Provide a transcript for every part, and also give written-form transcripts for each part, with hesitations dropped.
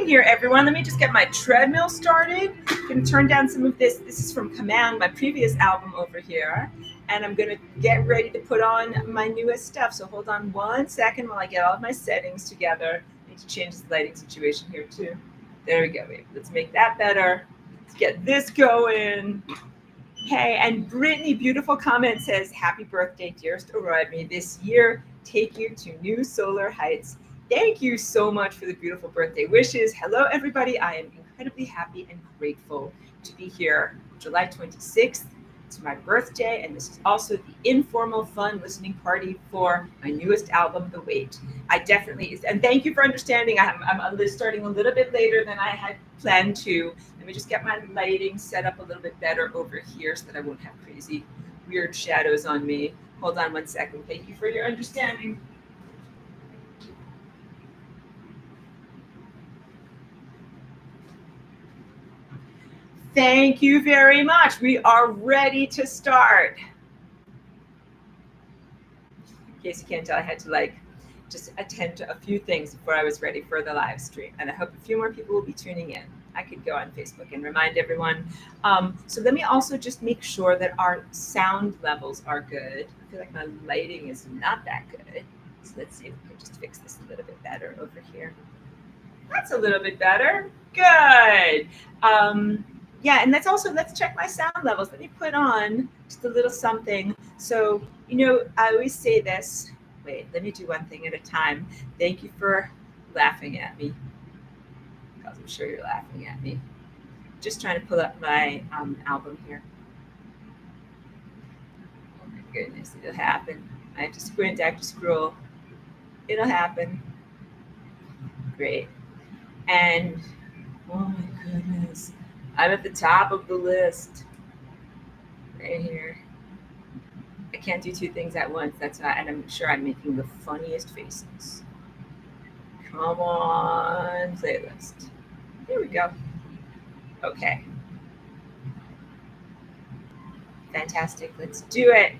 here, everyone. Let me just get my treadmill started. I'm going to turn down some of this. This is from Command, my previous album over here. And I'm going to get ready to put on my newest stuff. So hold on 1 second while I get all of my settings together. I need to change this lighting situation here too. There we go. Let's make that better. Let's get this going. Hey, and Brittany, beautiful comment says, happy birthday, dearest Aurora. May this year take you to new solar heights. Thank you so much for the beautiful birthday wishes. Hello, everybody. I am incredibly happy and grateful to be here. July 26th, it's my birthday, and this is also the informal, fun listening party for my newest album, The Wait. I definitely, and thank you for understanding. I'm starting a little bit later than I had planned to. Let me just get my lighting set up a little bit better over here so that I won't have crazy, weird shadows on me. Hold on 1 second. Thank you for your understanding. Thank you very much. We are ready to start. In case you can't tell, I had to just attend to a few things before I was ready for the live stream. And I hope a few more people will be tuning in. I could go on Facebook and remind everyone. So let me also just make sure that our sound levels are good. I feel like my lighting is not that good. So let's see if we can just fix this a little bit better over here. That's a little bit better. Good. Yeah, and let's check my sound levels. Let me put on just a little something. So, I always say this. Wait, let me do one thing at a time. Thank you for laughing at me, because I'm sure you're laughing at me. Just trying to pull up my album here. Oh my goodness, it'll happen. I have to squint, I have to scroll. It'll happen. Great. And, oh my goodness. I'm at the top of the list, right here. I can't do two things at once. That's why, and I'm sure I'm making the funniest faces. Come on, playlist. Here we go. Okay. Fantastic. Let's do it.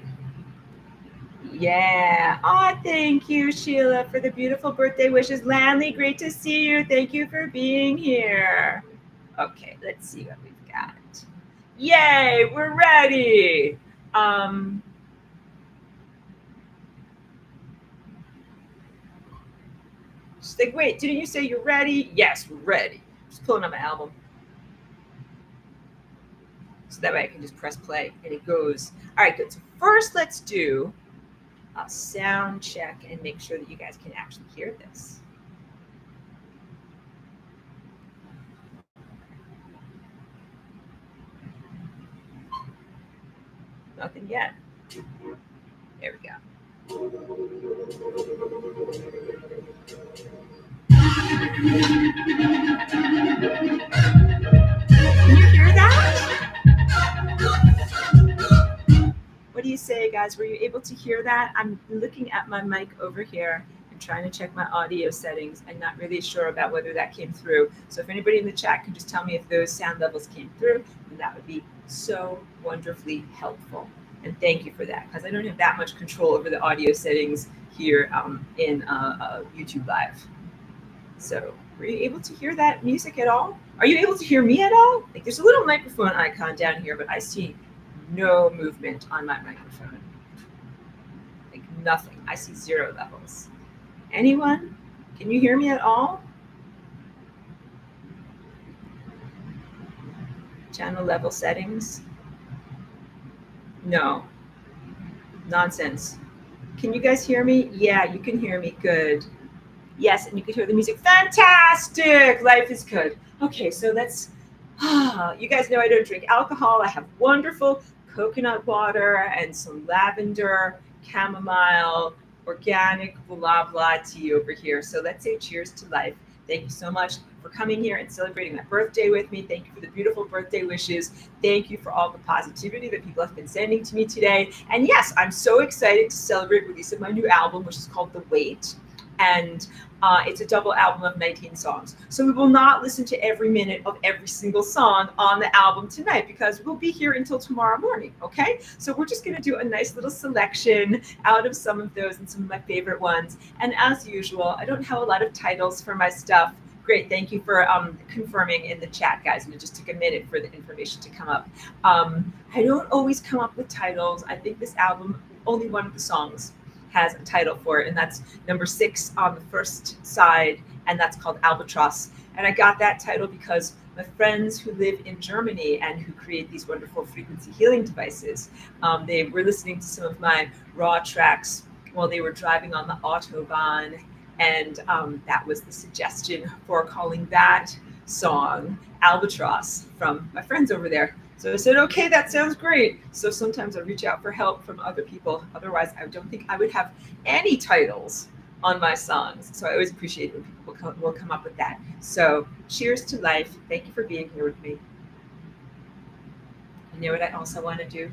Yeah. Oh, thank you, Sheila, for the beautiful birthday wishes. Landley, great to see you. Thank you for being here. Okay, let's see what we've got. Yay, we're ready. Just like, wait, didn't you say you're ready? Yes, we're ready. Just pulling up my album. So that way I can just press play and it goes. All right, good. So first let's do a sound check and make sure that you guys can actually hear this. Nothing yet. There we go. Can you hear that? What do you say, guys? Were you able to hear that? I'm looking at my mic over here and trying to check my audio settings. I'm not really sure about whether that came through. So if anybody in the chat can just tell me if those sound levels came through, then that would be so wonderfully helpful. And thank you for that, because I don't have that much control over the audio settings here in YouTube Live. So were you able to hear that music at all? Are you able to hear me at all? Like, there's a little microphone icon down here, but I see no movement on my microphone. Like nothing. I see 0 levels. Anyone? Can you hear me at all? Channel level settings. No. Nonsense. Can you guys hear me? Yeah, you can hear me. Good. Yes, and you can hear the music. Fantastic! Life is good. Okay, so let's... you guys know I don't drink alcohol. I have wonderful coconut water and some lavender, chamomile, organic, blah, blah tea over here. So let's say cheers to life. Thank you so much for coming here and celebrating my birthday with me. Thank you for the beautiful birthday wishes. Thank you for all the positivity that people have been sending to me today. And yes, I'm so excited to celebrate the release of my new album, which is called The Wait. And it's a double album of 19 songs. So we will not listen to every minute of every single song on the album tonight, because we'll be here until tomorrow morning, okay? So we're just gonna do a nice little selection out of some of those and some of my favorite ones. And as usual, I don't have a lot of titles for my stuff Great. Thank you for confirming in the chat, guys. And it just took a minute for the information to come up. I don't always come up with titles. I think this album, only one of the songs has a title for it, and that's number 6 on the first side, and that's called Albatross. And I got that title because my friends who live in Germany and who create these wonderful frequency healing devices, they were listening to some of my raw tracks while they were driving on the Autobahn, and that was the suggestion for calling that song Albatross from my friends over there. So I said, okay, that sounds great. So sometimes I reach out for help from other people. Otherwise, I don't think I would have any titles on my songs. So I always appreciate when people will come up with that. So cheers to life. Thank you for being here with me. You know what I also want to do?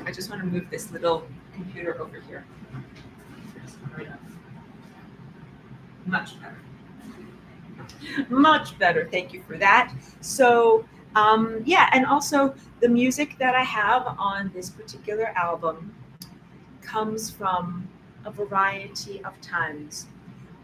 I just want to move this little computer over here. Right up. Much better. Much better. Thank you for that. So yeah, and also the music that I have on this particular album comes from a variety of times,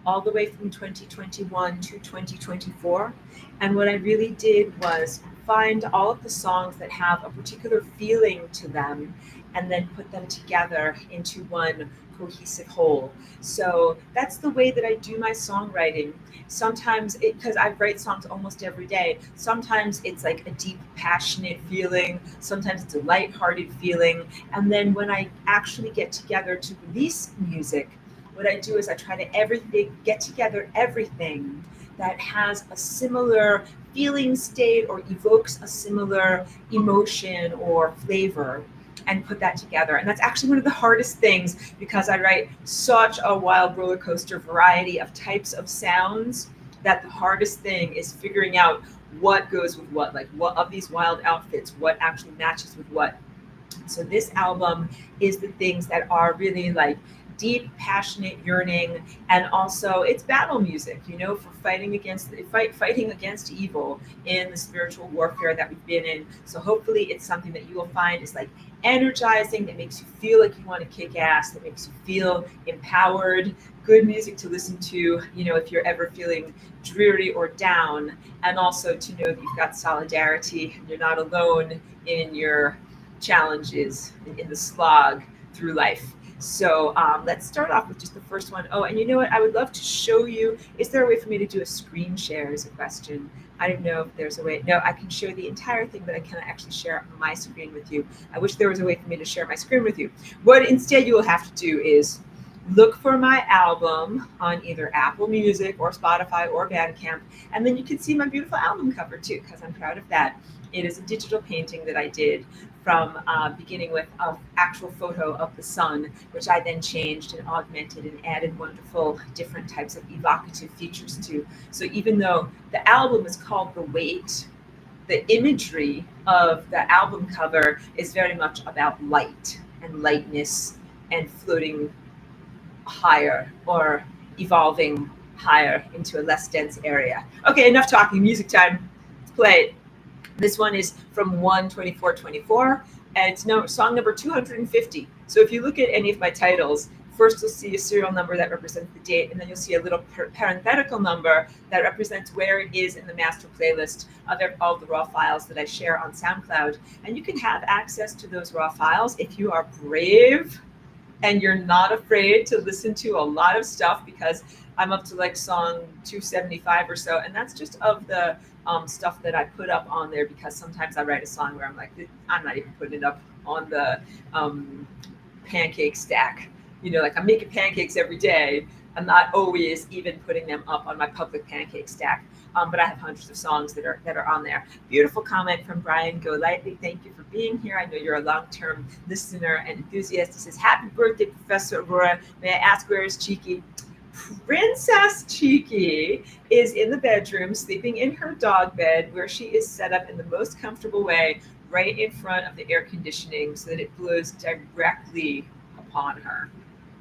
all the way from 2021 to 2024. And what I really did was find all of the songs that have a particular feeling to them and then put them together into one cohesive whole. So that's the way that I do my songwriting. Sometimes because I write songs almost every day, sometimes it's like a deep, passionate feeling, sometimes it's a lighthearted feeling. And then when I actually get together to release music, what I do is I try to get together everything that has a similar feeling state or evokes a similar emotion or flavor, and put that together. And that's actually one of the hardest things, because I write such a wild roller coaster variety of types of sounds that the hardest thing is figuring out what goes with what, like what of these wild outfits, what actually matches with what. So this album is the things that are really like deep, passionate yearning, and also it's battle music, you know, for fighting against evil in the spiritual warfare that we've been in. So hopefully it's something that you will find is like energizing, that makes you feel like you want to kick ass, that makes you feel empowered, good music to listen to, you know, if you're ever feeling dreary or down, and also to know that you've got solidarity and you're not alone in your challenges, in the slog through life. So let's start off with just the first one. Oh, and you know what? I would love to show you. Is there a way for me to do a screen share is a question. I don't know if there's a way. No, I can show the entire thing, but I cannot actually share my screen with you. I wish there was a way for me to share my screen with you. What instead you will have to do is look for my album on either Apple Music or Spotify or Bandcamp, and then you can see my beautiful album cover too, because I'm proud of that. It is a digital painting that I did from beginning with an actual photo of the sun, which I then changed and augmented and added wonderful different types of evocative features to. So even though the album is called The Weight, the imagery of the album cover is very much about light and lightness and floating higher or evolving higher into a less dense area. Okay, enough talking, music time. Let's play it. This one is from 1/24/24, and it's song number 250. So if you look at any of my titles, first you'll see a serial number that represents the date, and then you'll see a little parenthetical number that represents where it is in the master playlist of all the raw files that I share on SoundCloud. And you can have access to those raw files if you are brave and you're not afraid to listen to a lot of stuff, because I'm up to like song 275 or so, and that's just of the stuff that I put up on there, because sometimes I write a song where I'm like, I'm not even putting it up on the pancake stack. You know, like I'm making pancakes every day. I'm not always even putting them up on my public pancake stack. But I have hundreds of songs that are on there. Beautiful comment from Brian Go Lightly. Thank you for being here. I know you're a long-term listener and enthusiast. He says, happy birthday, Professor Aurora. May I ask, where is Cheeky? Princess Cheeky is in the bedroom, sleeping in her dog bed, where she is set up in the most comfortable way, right in front of the air conditioning, so that it blows directly upon her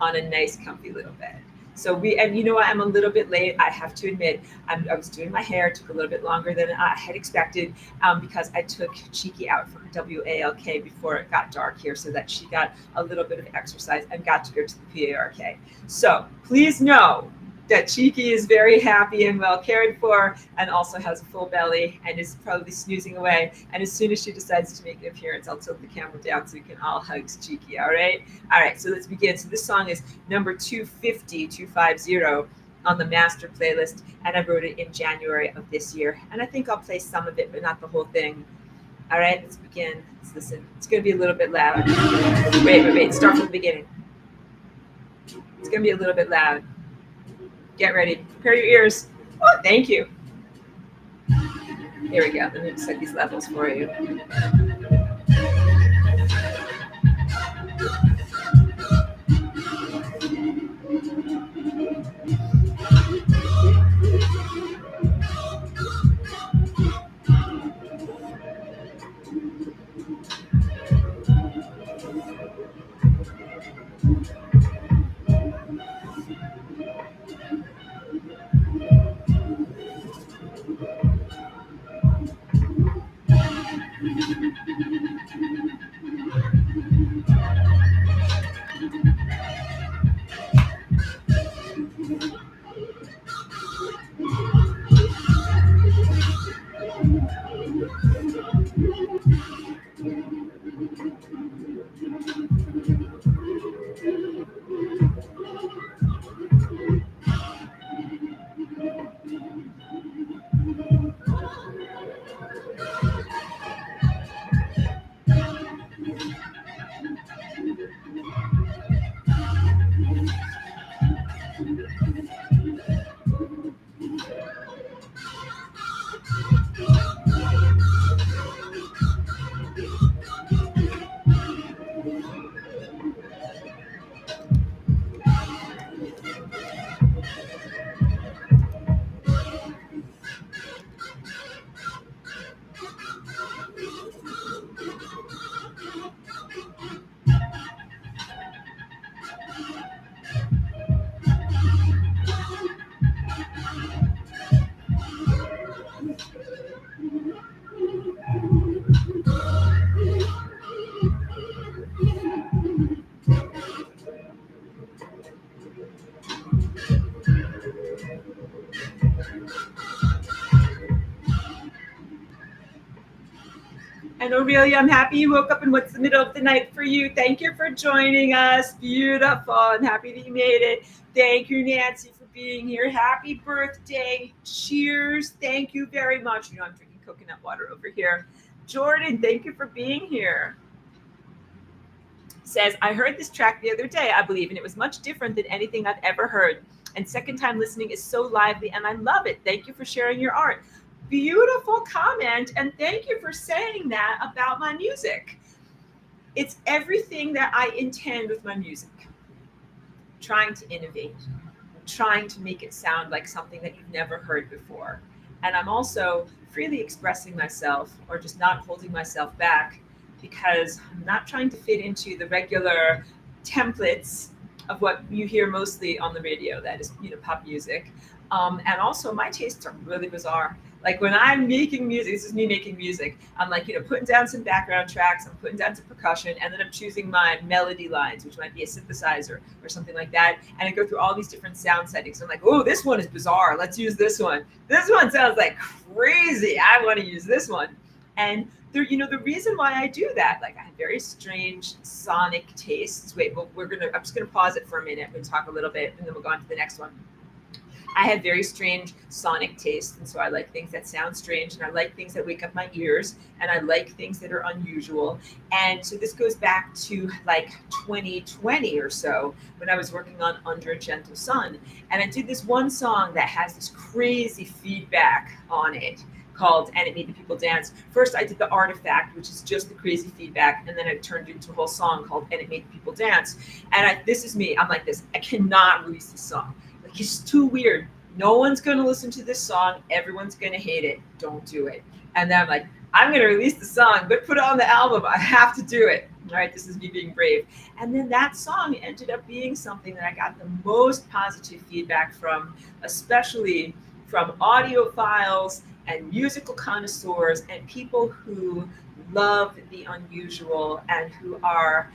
on a nice, comfy little bed. So and you know what, I'm a little bit late. I have to admit, I was doing my hair. It took a little bit longer than I had expected, because I took Cheeky out for her WALK before it got dark here, so that she got a little bit of exercise and got to go to the PARK. So please know that Cheeky is very happy and well cared for, and also has a full belly and is probably snoozing away. And as soon as she decides to make an appearance, I'll tilt the camera down so we can all hug Cheeky. All right. All right. So let's begin. So this song is number 250 on the master playlist, and I wrote it in January of this year. And I think I'll play some of it, but not the whole thing. All right. Let's begin. Let's listen. It's going to be a little bit loud. Wait. Start from the beginning. It's going to be a little bit loud. Get ready. Prepare your ears. Oh, thank you. Here we go. Let me set these levels for you. And Aurelia, I'm happy you woke up and what's the middle of the night for you. Thank you for joining us. Beautiful. I'm happy that you made it. Thank you, Nancy, for being here. Happy birthday. Cheers. Thank you very much. You know, I'm drinking coconut water over here. Jordan, thank you for being here. Says, I heard this track the other day, I believe, and it was much different than anything I've ever heard. And second time listening is so lively, and I love it. Thank you for sharing your art. Beautiful comment, and thank you for saying that about my music. It's everything that I intend with my music. Trying to innovate, trying to make it sound like something that you've never heard before. And I'm also freely expressing myself, or just not holding myself back, because I'm not trying to fit into the regular templates of what you hear mostly on the radio, that is, you know, pop music. And also my tastes are really bizarre. Like when I'm making music, this is me making music, I'm like, you know, putting down some background tracks, I'm putting down some percussion, and then I'm choosing my melody lines, which might be a synthesizer or something like that. And I go through all these different sound settings. I'm like, oh, this one is bizarre. Let's use this one. This one sounds like crazy. I want to use this one. And there, you know, the reason why I do that, like I have very strange sonic tastes. Wait, well, I'm just gonna pause it for a minute and talk a little bit, and then we'll go on to the next one. I have very strange sonic tastes, and so I like things that sound strange, and I like things that wake up my ears, and I like things that are unusual. And so this goes back to like 2020 or so, when I was working on Under a Gentle Sun, and I did this one song that has this crazy feedback on it called And It Made the People Dance. First, I did the artifact, which is just the crazy feedback, and then I turned it into a whole song called And It Made the People Dance. And this is me. I'm like this. I cannot release this song. Like, it's too weird. No one's going to listen to this song. Everyone's going to hate it. Don't do it. And then I'm like, I'm going to release the song, but put it on the album. I have to do it. All right, this is me being brave. And then that song ended up being something that I got the most positive feedback from, especially from audiophiles and musical connoisseurs and people who love the unusual and who are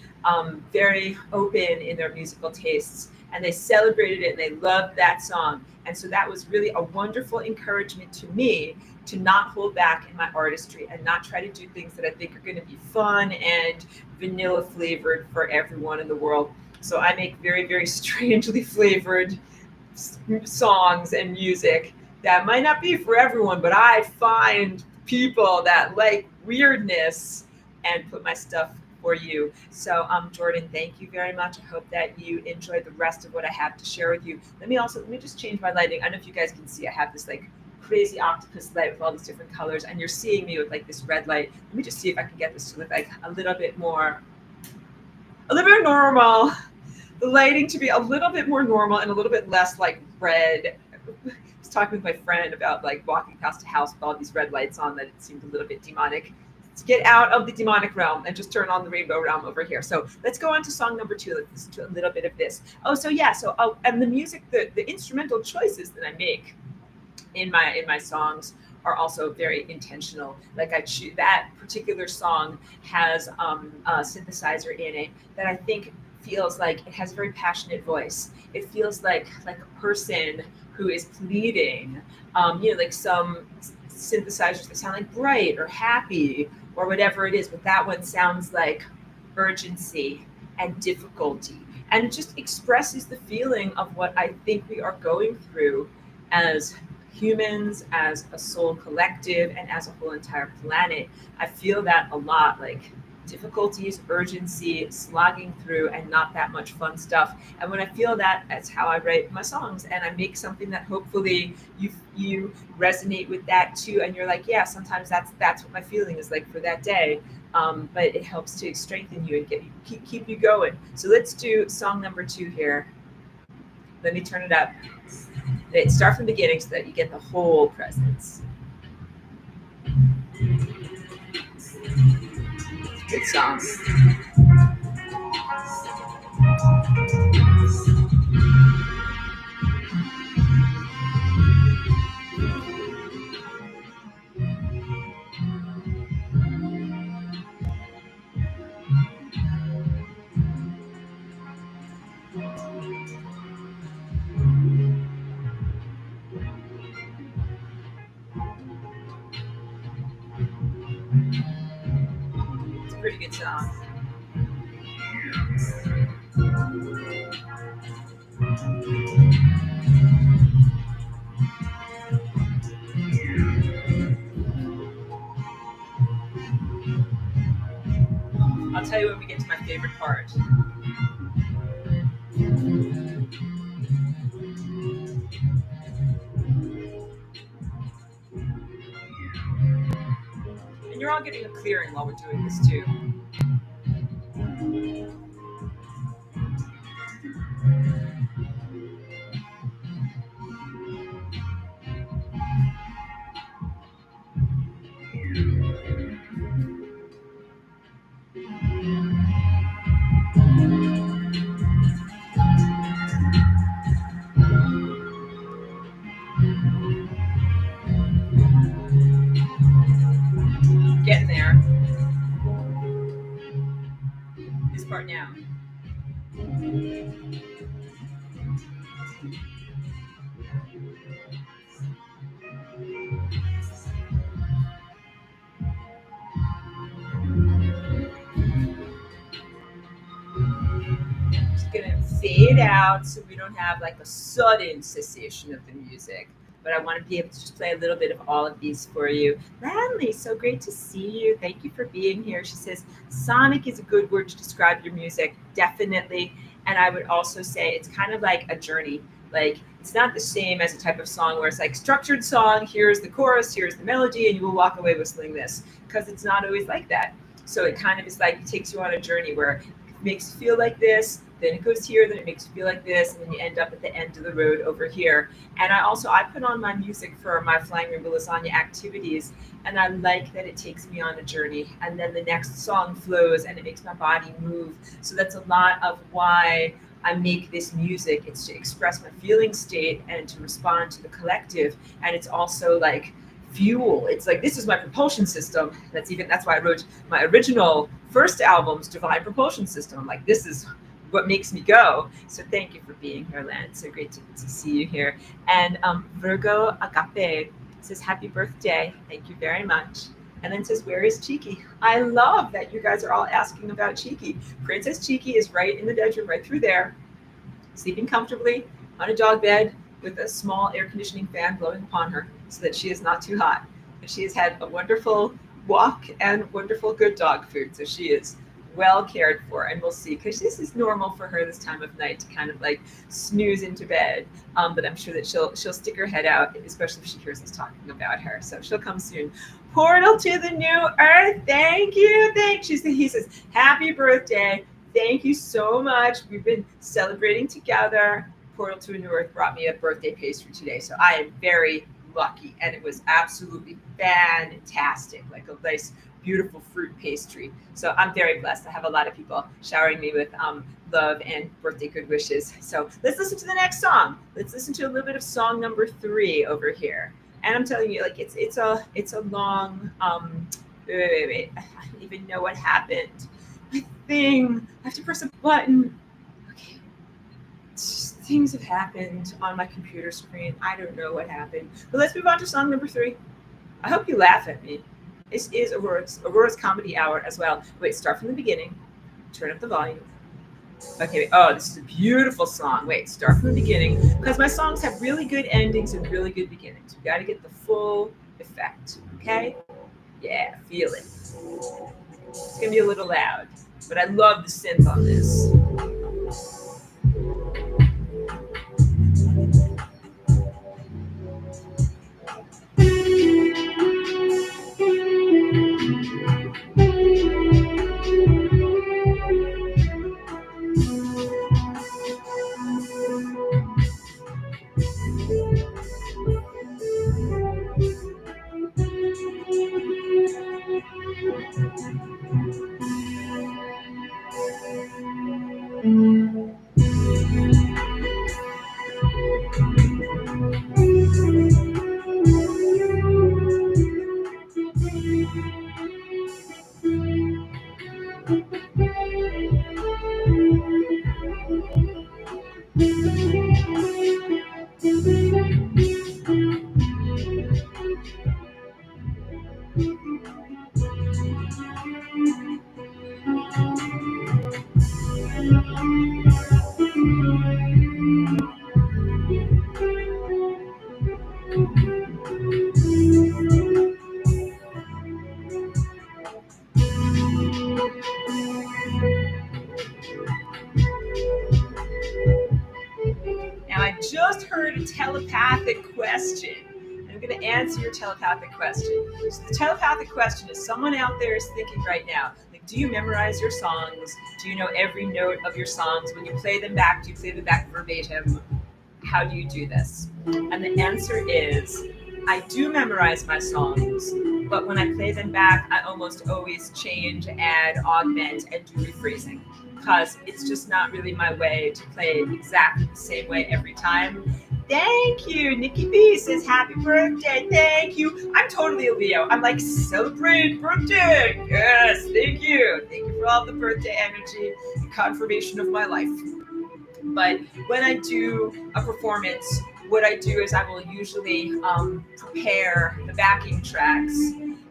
very open in their musical tastes. And they celebrated it and they loved that song. And so that was really a wonderful encouragement to me to not hold back in my artistry and not try to do things that I think are going to be fun and vanilla flavored for everyone in the world. So I make very, very strangely flavored songs and music that might not be for everyone, but I find people that like weirdness and put my stuff for you. So Jordan, thank you very much. I hope that you enjoyed the rest of what I have to share with you. Let me just change my lighting. I don't know if you guys can see, I have this like crazy octopus light with all these different colors, and you're seeing me with like this red light. Let me just see if I can get this to look like a little bit more normal. The lighting to be a little bit more normal and a little bit less like red. I was talking with my friend about like walking past a house with all these red lights on that it seemed a little bit demonic. Let's get out of the demonic realm and just turn on the rainbow realm over here. So let's go on to song number 2. Let's listen to a little bit of this. And the music, the instrumental choices that I make in my songs are also very intentional. Like I choose that particular song has a synthesizer in it that I think feels like it has a very passionate voice. It feels like a person who is pleading. Like some synthesizers that sound like bright or happy or whatever it is, but that one sounds like urgency and difficulty, and it just expresses the feeling of what I think we are going through as humans, as a soul collective, and as a whole entire planet. I feel that a lot, like difficulties, urgency, slogging through, and not that much fun stuff. And when I feel that, that's how I write my songs, and I make something that hopefully you resonate with that too. And you're like, yeah, sometimes that's what my feeling is like for that day. But it helps to strengthen you and keep you going. So let's do song number 2 here. Let me turn it up. Start from the beginning so that you get the whole presence. Good song. It's a pretty good song. I'll tell you when we get to my favorite part. And you're all getting a clearing while we're doing this too. Getting there. This part now. Just gonna fade out so we don't have like a sudden cessation of the music. But I want to be able to just play a little bit of all of these for you. Landley, so great to see you. Thank you for being here. She says, sonic is a good word to describe your music. Definitely. And I would also say it's kind of like a journey. Like it's not the same as a type of song where it's like structured song, here's the chorus, here's the melody, and you will walk away whistling this, because it's not always like that. So it kind of is like it takes you on a journey where it makes you feel like this, then it goes here, then it makes you feel like this, and then you end up at the end of the road over here. And I put on my music for my Flying Rainbow Lasagna activities, and I like that it takes me on a journey, and then the next song flows and it makes my body move. So that's a lot of why I make this music. It's to express my feeling state and to respond to the collective. And it's also like fuel. It's like, this is my propulsion system. That's why I wrote my original first album's Divine Propulsion System. I'm like, this is what makes me go. So thank you for being here, Len. So great to see you here. And Virgo Agape says, happy birthday. Thank you very much. And then says, where is Cheeky? I love that you guys are all asking about Cheeky. Princess Cheeky is right in the bedroom, right through there, sleeping comfortably on a dog bed with a small air conditioning fan blowing upon her so that she is not too hot. But she has had a wonderful walk and wonderful good dog food. So she is well cared for, and we'll see, because this is normal for her this time of night to kind of like snooze into bed. But I'm sure that she'll stick her head out, especially if she hears us talking about her. So she'll come soon. Portal to the New Earth. Thank you. He says, happy birthday. Thank you so much. We've been celebrating together. Portal to a New Earth brought me a birthday pastry today, so I am very lucky, and it was absolutely fantastic, like a nice, beautiful fruit pastry. So I'm very blessed. I have a lot of people showering me with love and birthday good wishes. So let's listen to the next song. Let's listen to a little bit of song number 3 over here. And I'm telling you, like, it's a long wait. I don't even know what happened. My thing. I have to press a button. Okay. Things have happened on my computer screen. I don't know what happened. But let's move on to song number 3. I hope you laugh at me. This is Aurora's Comedy Hour as well. Wait, start from the beginning. Turn up the volume. Okay, oh, this is a beautiful song. Wait, start from the beginning. Because my songs have really good endings and really good beginnings. We got to get the full effect, okay? Yeah, feel it. It's going to be a little loud, but I love the synth on this. Just heard a telepathic question. I'm going to answer your telepathic question. So the telepathic question is, someone out there is thinking right now, like, do you memorize your songs? Do you know every note of your songs? When you play them back, do you play them back verbatim? How do you do this? And the answer is, I do memorize my songs, but when I play them back, I almost always change, add, augment, and do rephrasing, because it's just not really my way to play exactly the same way every time. Thank you. Nikki B says, happy birthday. Thank you. I'm totally a Leo. I'm like, celebrate birthday. Yes, thank you. Thank you for all the birthday energy and confirmation of my life. But when I do a performance, what I do is I will usually prepare the backing tracks,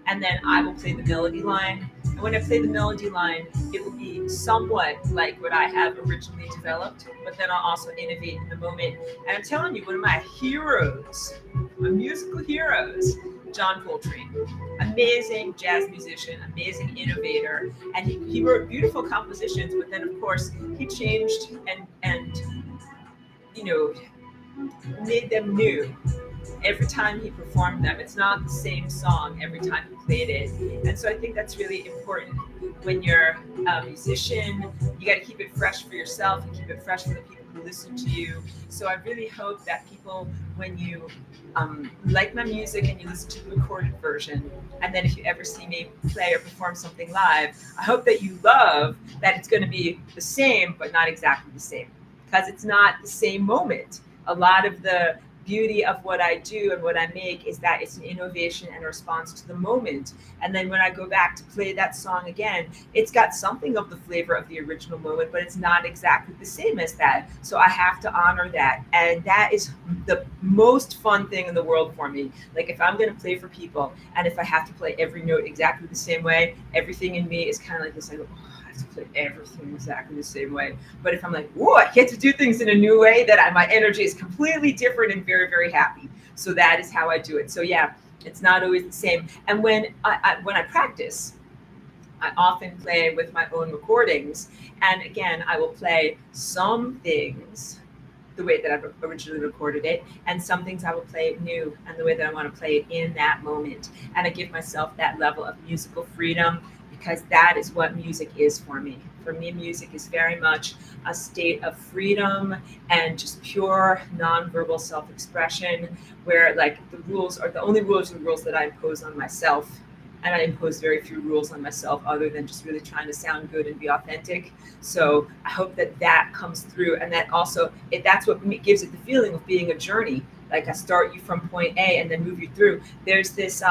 and then I will play the melody line. And when I play the melody line, it will be somewhat like what I have originally developed, but then I'll also innovate in the moment. And I'm telling you, one of my heroes, my musical heroes, John Coltrane, amazing jazz musician, amazing innovator, and he wrote beautiful compositions, but then of course he changed and made them new every time he performed them. It's not the same song every time he played it. And so I think that's really important when you're a musician. You got to keep it fresh for yourself and keep it fresh for the people who listen to you. So I really hope that people, when you like my music and you listen to the recorded version, and then if you ever see me play or perform something live, I hope that you love that it's going to be the same, but not exactly the same, because it's not the same moment. A lot of the beauty of what I do and what I make is that it's an innovation and a response to the moment. And then when I go back to play that song again, it's got something of the flavor of the original moment, but it's not exactly the same as that. So I have to honor that. And that is the most fun thing in the world for me. Like if I'm going to play for people and if I have to play every note exactly the same way, everything in me is kind of like this, like, oh, I have to play everything exactly the same way. But if I'm like, whoa, I get to do things in a new way, my energy is completely different and very, very happy. So that is how I do it. So yeah, it's not always the same. And when I practice, I often play with my own recordings. And again, I will play some things the way that I've originally recorded it, and some things I will play it new and the way that I want to play it in that moment. And I give myself that level of musical freedom because that is what music is for me. For me, music is very much a state of freedom and just pure nonverbal self-expression where like the rules are the only rules that I impose on myself. And I impose very few rules on myself other than just really trying to sound good and be authentic. So I hope that comes through. And that also, that's what gives it the feeling of being a journey. Like I start you from point A and then move you through. There's this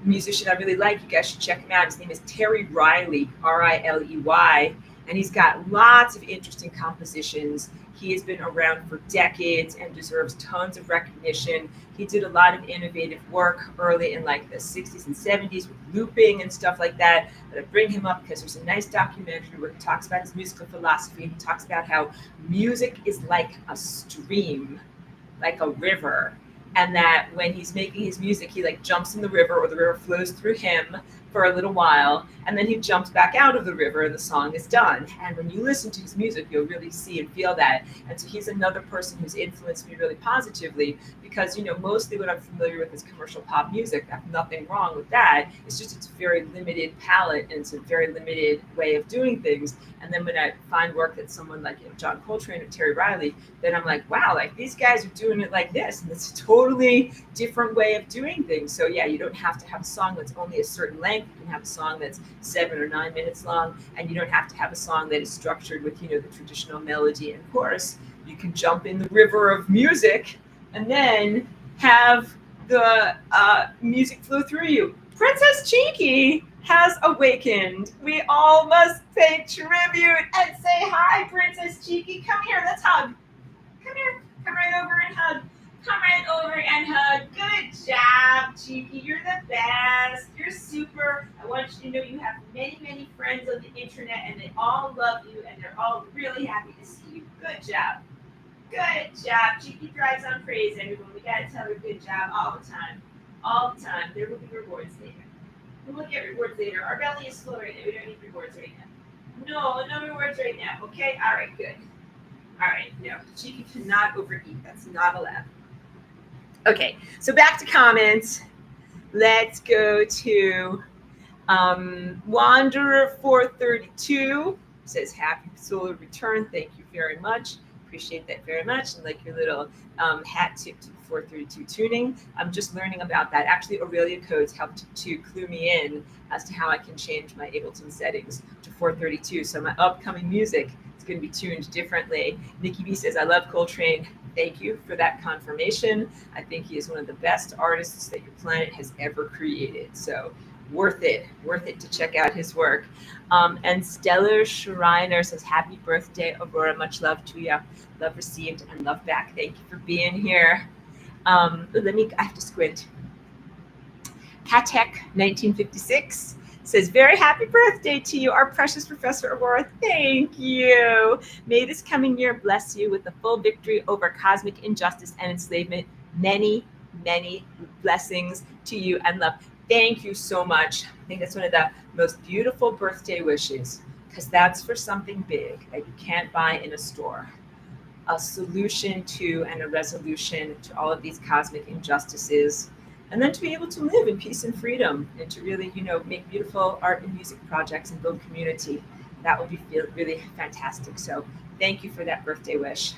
musician I really like. You guys should check him out. His name is Terry Riley, Riley. And he's got lots of interesting compositions. He has been around for decades and deserves tons of recognition. He did a lot of innovative work early in like the 60s and 70s with looping and stuff like that. But I bring him up because there's a nice documentary where he talks about his musical philosophy. And he talks about how music is like a stream, like a river. And that when he's making his music, he like jumps in the river or the river flows through him for a little while, and then he jumps back out of the river and the song is done. And when you listen to his music, you'll really see and feel that. And so he's another person who's influenced me really positively because, mostly what I'm familiar with is commercial pop music. There's nothing wrong with that. It's just it's a very limited palette and it's a very limited way of doing things. And then when I find work that someone like John Coltrane or Terry Riley, then I'm like, wow, like these guys are doing it like this. And it's a totally different way of doing things. So yeah, you don't have to have a song that's only a certain length. You can have a song that's 7 or 9 minutes long, and you don't have to have a song that is structured with, the traditional melody and chorus. You can jump in the river of music and then have the music flow through you. Princess Cheeky has awakened. We all must pay tribute and say hi, Princess Cheeky. Come here, let's hug. Come here, come right over and hug. Come right over and hug. Good job, Cheeky. You're the best. You're super. I want you to know you have many, many friends on the internet, and they all love you, and they're all really happy to see you. Good job. Good job. Cheeky thrives on praise, everyone. We got to tell her good job all the time. All the time. There will be rewards later. We'll get rewards later. Our belly is full right now. We don't need rewards right now. No rewards right now. Okay? All right, good. All right, no. Cheeky cannot overeat. That's not allowed. Okay, so back to comments. Let's go to Wanderer 432 says happy solar return. Thank you very much. Appreciate that very much. And like your little hat tip to 432 tuning. I'm just learning about that. Actually, Aurelia Codes helped to clue me in as to how I can change my Ableton settings to 432. So my upcoming music is going to be tuned differently. Nikki B says, I love Coltrane. Thank you for that confirmation. I think he is one of the best artists that your planet has ever created. So worth it to check out his work. And Stellar Schreiner says, happy birthday, Aurora. Much love to you. Love received and love back. Thank you for being here. I have to squint. Katek 1956 says, very happy birthday to you, our precious Professor Aurora. Thank you. May this coming year bless you with the full victory over cosmic injustice and enslavement. Many, many blessings to you and love. Thank you so much. I think that's one of the most beautiful birthday wishes because that's for something big that you can't buy in a store. A solution to and a resolution to all of these cosmic injustices. And then to be able to live in peace and freedom and to really, make beautiful art and music projects and build community. That would be really fantastic. So thank you for that birthday wish.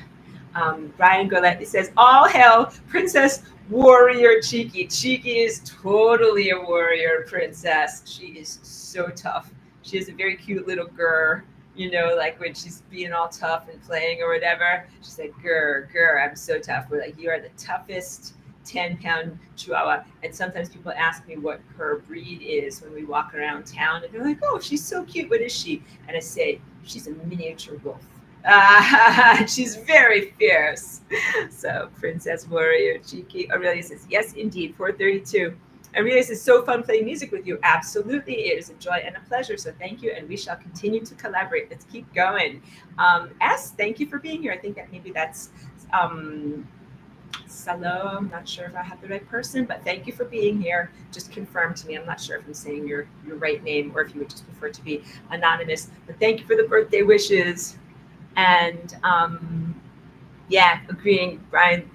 Brian Goletti says, all hail Princess Warrior Cheeky. Cheeky is totally a warrior princess. She is so tough. She is a very cute little girl. like when she's being all tough and playing or whatever. She said, "Grr, I'm so tough." We're like, "You are the toughest 10-pound Chihuahua." And sometimes people ask me what her breed is when we walk around town, and they're like, "Oh, she's so cute. What is she?" And I say, "She's a miniature wolf." She's very fierce. So, Princess Warrior Cheeky. Aurelia says, "Yes, indeed, 432. Aurelia says, "So fun playing music with you." Absolutely. It is a joy and a pleasure. So thank you. And we shall continue to collaborate. Let's keep going. S, thank you for being here. I think that maybe that's Salo. I'm not sure if I have the right person, but thank you for being here. Just confirm to me. I'm not sure if I'm saying your right name or if you would just prefer to be anonymous. But thank you for the birthday wishes. And yeah, agreeing. Brian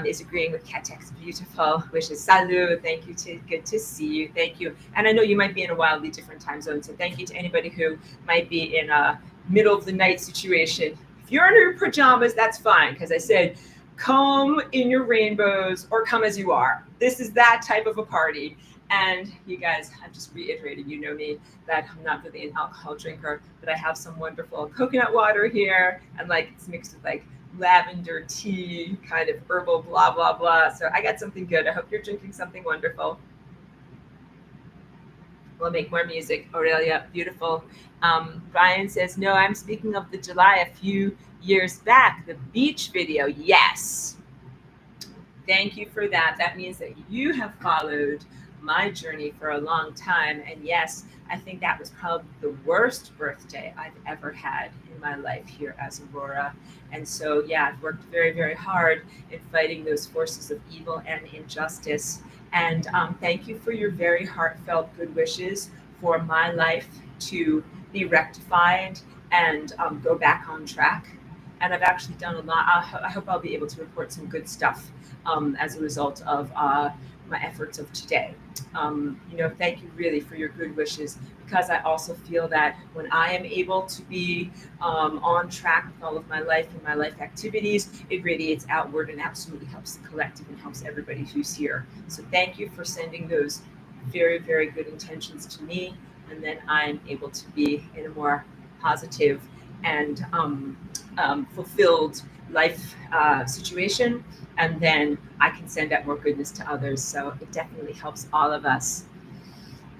is agreeing with Katek's beautiful wishes. Salut. Thank you. Good to see you. Thank you. And I know you might be in a wildly different time zone, so thank you to anybody who might be in a middle of the night situation. If you're in your pajamas, that's fine, because I said, come in your rainbows or come as you are. This is that type of a party. And you guys, I'm just reiterating, you know me, that I'm not really an alcohol drinker, but I have some wonderful coconut water here, and like it's mixed with like lavender tea, kind of herbal, blah, blah, blah. So I got something good. I hope you're drinking something wonderful. We'll make more music. Aurelia, beautiful. Brian says, "No, I'm speaking of the July a few years back, the beach video." Yes. Thank you for that. That means that you have followed my journey for a long time. And yes, I think that was probably the worst birthday I've ever had in my life here as Aurora. And so, yeah, I've worked very, very hard in fighting those forces of evil and injustice. And thank you for your very heartfelt good wishes for my life to be rectified and go back on track. And I've actually done a lot. I hope I'll be able to report some good stuff as a result of my efforts of today. Thank you really for your good wishes, because I also feel that when I am able to be on track with all of my life and my life activities, it radiates outward and absolutely helps the collective and helps everybody who's here. So thank you for sending those very, very good intentions to me. And then I'm able to be in a more positive and fulfilled life situation, and then I can send out more goodness to others. So it definitely helps all of us.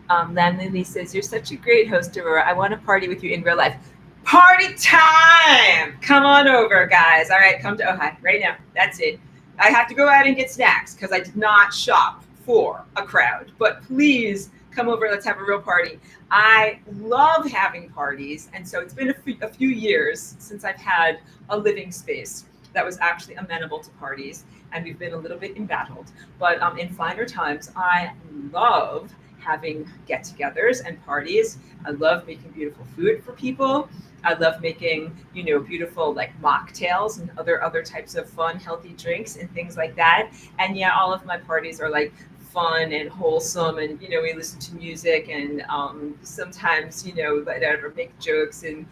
Lily says, "You're such a great host, Aurora. I want to party with you in real life." Party time! Come on over, guys. All right, come to Ojai right now. That's it. I have to go out and get snacks because I did not shop for a crowd. But please come over. Let's have a real party. I love having parties. And so it's been a few years since I've had a living space that was actually amenable to parties. And we've been a little bit embattled. But in finer times, I love having get-togethers and parties. I love making beautiful food for people. I love making, beautiful like mocktails and other types of fun, healthy drinks and things like that. And yeah, all of my parties are like fun and wholesome, and we listen to music and sometimes whatever, make jokes and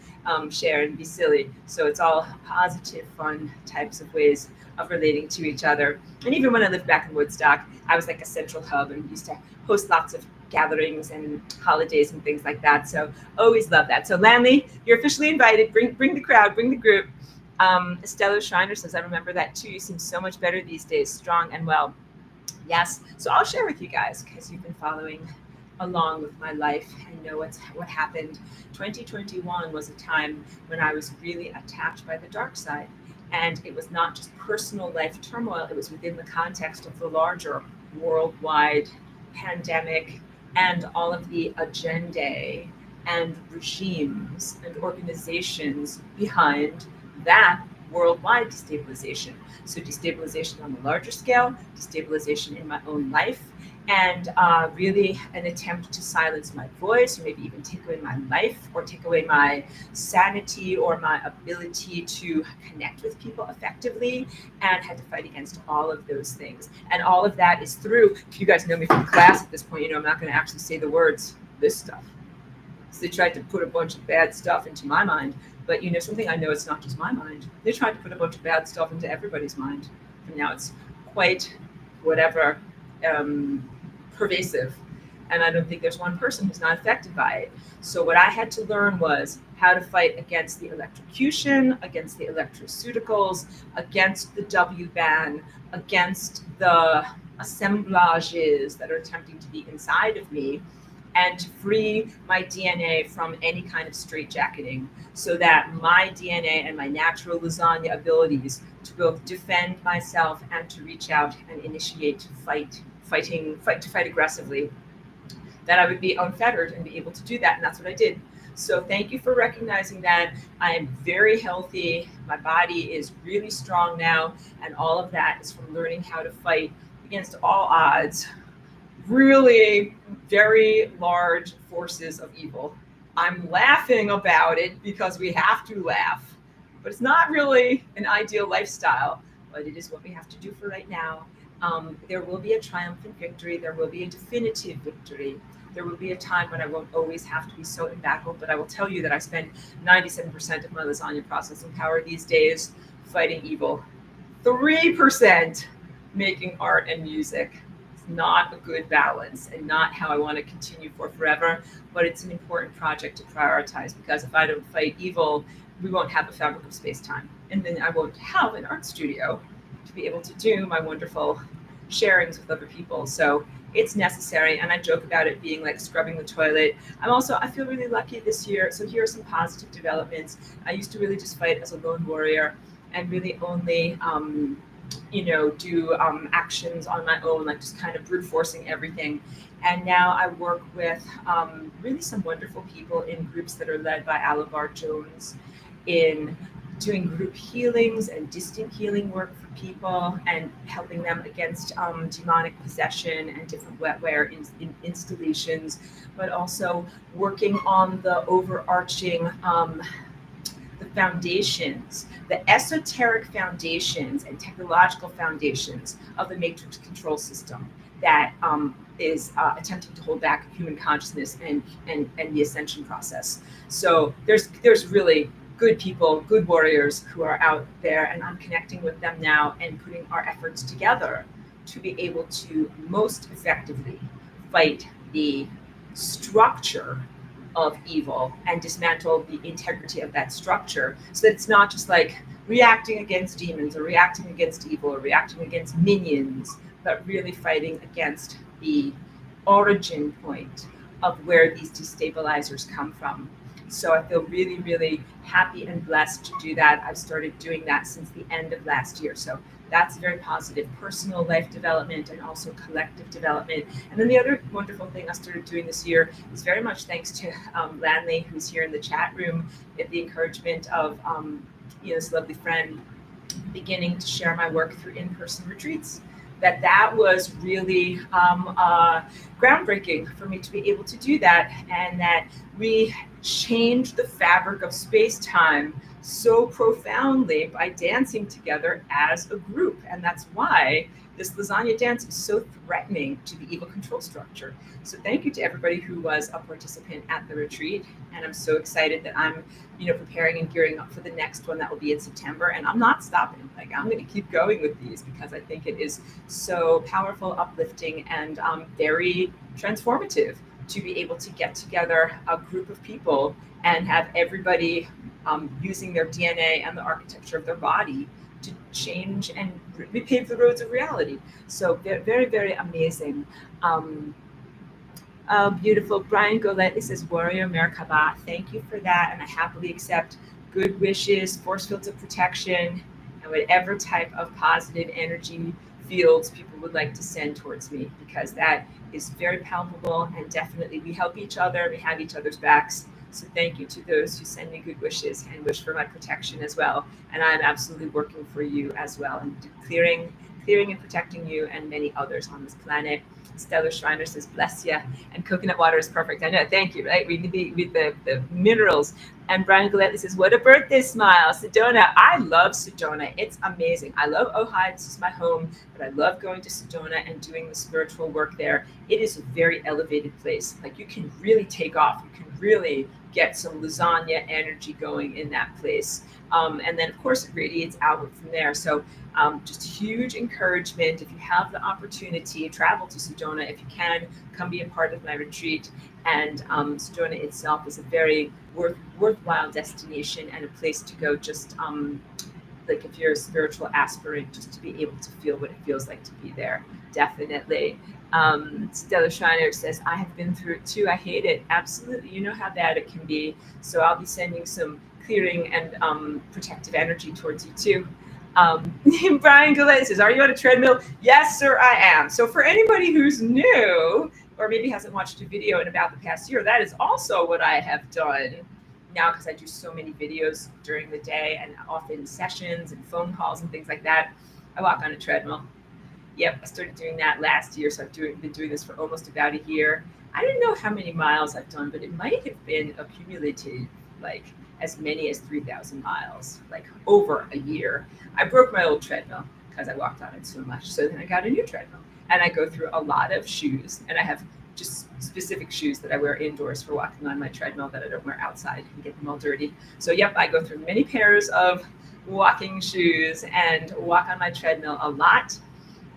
share and be silly. So it's all positive, fun types of ways of relating to each other. And even when I lived back in Woodstock, I was like a central hub and used to host lots of gatherings and holidays and things like that. So always love that. So Lanley, you're officially invited. Bring the crowd, bring the group. Estella Schreiner says, "I remember that too. You seem so much better these days, strong and well." Yes. So I'll share with you guys, because you've been following along with my life and know what happened. 2021 was a time when I was really attacked by the dark side. And it was not just personal life turmoil, it was within the context of the larger worldwide pandemic and all of the agenda and regimes and organizations behind that worldwide destabilization. So destabilization on the larger scale, destabilization in my own life, and really an attempt to silence my voice, or maybe even take away my life, or take away my sanity or my ability to connect with people effectively, and had to fight against all of those things. And all of that is through, if you guys know me from class at this point, I'm not going to actually say the words, this stuff. So they tried to put a bunch of bad stuff into my mind. But something I know, it's not just my mind. They tried to put a bunch of bad stuff into everybody's mind. And now it's quite, pervasive. And I don't think there's one person who's not affected by it. So what I had to learn was how to fight against the electrocution, against the electroceuticals, against the W ban, against the assemblages that are attempting to be inside of me, and to free my DNA from any kind of straitjacketing, so that my DNA and my natural lasagna abilities to both defend myself and to reach out and initiate fight aggressively, that I would be unfettered and be able to do that. And that's what I did. So thank you for recognizing that. I am very healthy. My body is really strong now. And all of that is from learning how to fight against all odds, really very large forces of evil. I'm laughing about it because we have to laugh, but it's not really an ideal lifestyle, but it is what we have to do for right now. There will be a triumphant victory. There will be a definitive victory. There will be a time when I won't always have to be so embattled, but I will tell you that I spend 97% of my lasagna processing power these days fighting evil. 3% making art and music. It's not a good balance and not how I want to continue for forever, but it's an important project to prioritize, because if I don't fight evil, we won't have a fabric of space-time. And then I won't have an art studio to be able to do my wonderful sharings with other people. So it's necessary, and I joke about it being like scrubbing the toilet. I feel really lucky this year. So here are some positive developments. I used to really just fight as a lone warrior and really only do actions on my own, like just kind of brute forcing everything. And now I work with really some wonderful people in groups that are led by Alabar Jones, in doing group healings and distant healing work for people and helping them against demonic possession and different wetware installations, but also working on the overarching the foundations, the esoteric foundations and technological foundations of the matrix control system that is attempting to hold back human consciousness and the ascension process. So there's really good people, good warriors who are out there, and I'm connecting with them now and putting our efforts together to be able to most effectively fight the structure of evil and dismantle the integrity of that structure, so that it's not just like reacting against demons or reacting against evil or reacting against minions, but really fighting against the origin point of where these destabilizers come from. So I feel really, really happy and blessed to do that. I've started doing that since the end of last year. So that's very positive personal life development and also collective development. And then the other wonderful thing I started doing this year is very much thanks to Lanley, who's here in the chat room, at the encouragement of this lovely friend, beginning to share my work through in-person retreats. That was really groundbreaking for me to be able to do that, and that we changed the fabric of space-time so profoundly by dancing together as a group. And that's why this lasagna dance is so threatening to the evil control structure. So thank you to everybody who was a participant at the retreat. And I'm so excited that I'm preparing and gearing up for the next one that will be in September. And I'm not stopping. Like, I'm going to keep going with these because I think it is so powerful, uplifting, and very transformative to be able to get together a group of people and have everybody using their DNA and the architecture of their body to change and repave the roads of reality. So very, very amazing. Beautiful. Brian Goletley says, Warrior Merkaba, thank you for that. And I happily accept good wishes, force fields of protection, and whatever type of positive energy fields people would like to send towards me, because that is very palpable, and definitely we help each other, we have each other's backs. So thank you to those who send me good wishes and wish for my protection as well. And I'm absolutely working for you as well, and clearing and protecting you and many others on this planet. Stellar Shriner says, bless ya. And coconut water is perfect. I know, thank you, right? We need the minerals. And Brian Galletti says, what a birthday smile. Sedona. I love Sedona. It's amazing. I love Ojai. This is my home, but I love going to Sedona and doing the spiritual work there. It is a very elevated place. Like you can really take off. You can really get some lasagna energy going in that place. And then, of course, it radiates outward from there. So just huge encouragement. If you have the opportunity, travel to Sedona. If you can, come be a part of my retreat. And Sedona itself is a very worthwhile destination and a place to go just like if you're a spiritual aspirant, just to be able to feel what it feels like to be there. Definitely. Stella Schreiner says, I have been through it too. I hate it. Absolutely. You know how bad it can be. So I'll be sending some clearing and protective energy towards you too. Brian Goulet says, are you on a treadmill? Yes, sir, I am. So for anybody who's new or maybe hasn't watched a video in about the past year, that is also what I have done now, because I do so many videos during the day and often sessions and phone calls and things like that. I walk on a treadmill. Yep, I started doing that last year, so I've been doing this for almost about a year. I don't know how many miles I've done, but it might have been accumulated like as many as 3,000 miles, like over a year. I broke my old treadmill because I walked on it so much. So then I got a new treadmill, and I go through a lot of shoes, and I have just specific shoes that I wear indoors for walking on my treadmill that I don't wear outside and get them all dirty. So yep, I go through many pairs of walking shoes and walk on my treadmill a lot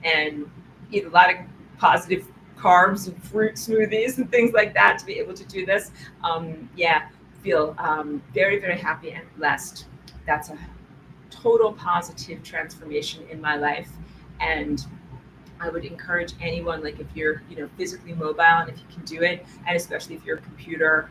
and eat a lot of positive carbs and fruit smoothies and things like that to be able to do this. Feel very, very happy and blessed. That's a total positive transformation in my life. And I would encourage anyone, like if you're, physically mobile and if you can do it, and especially if you're a computer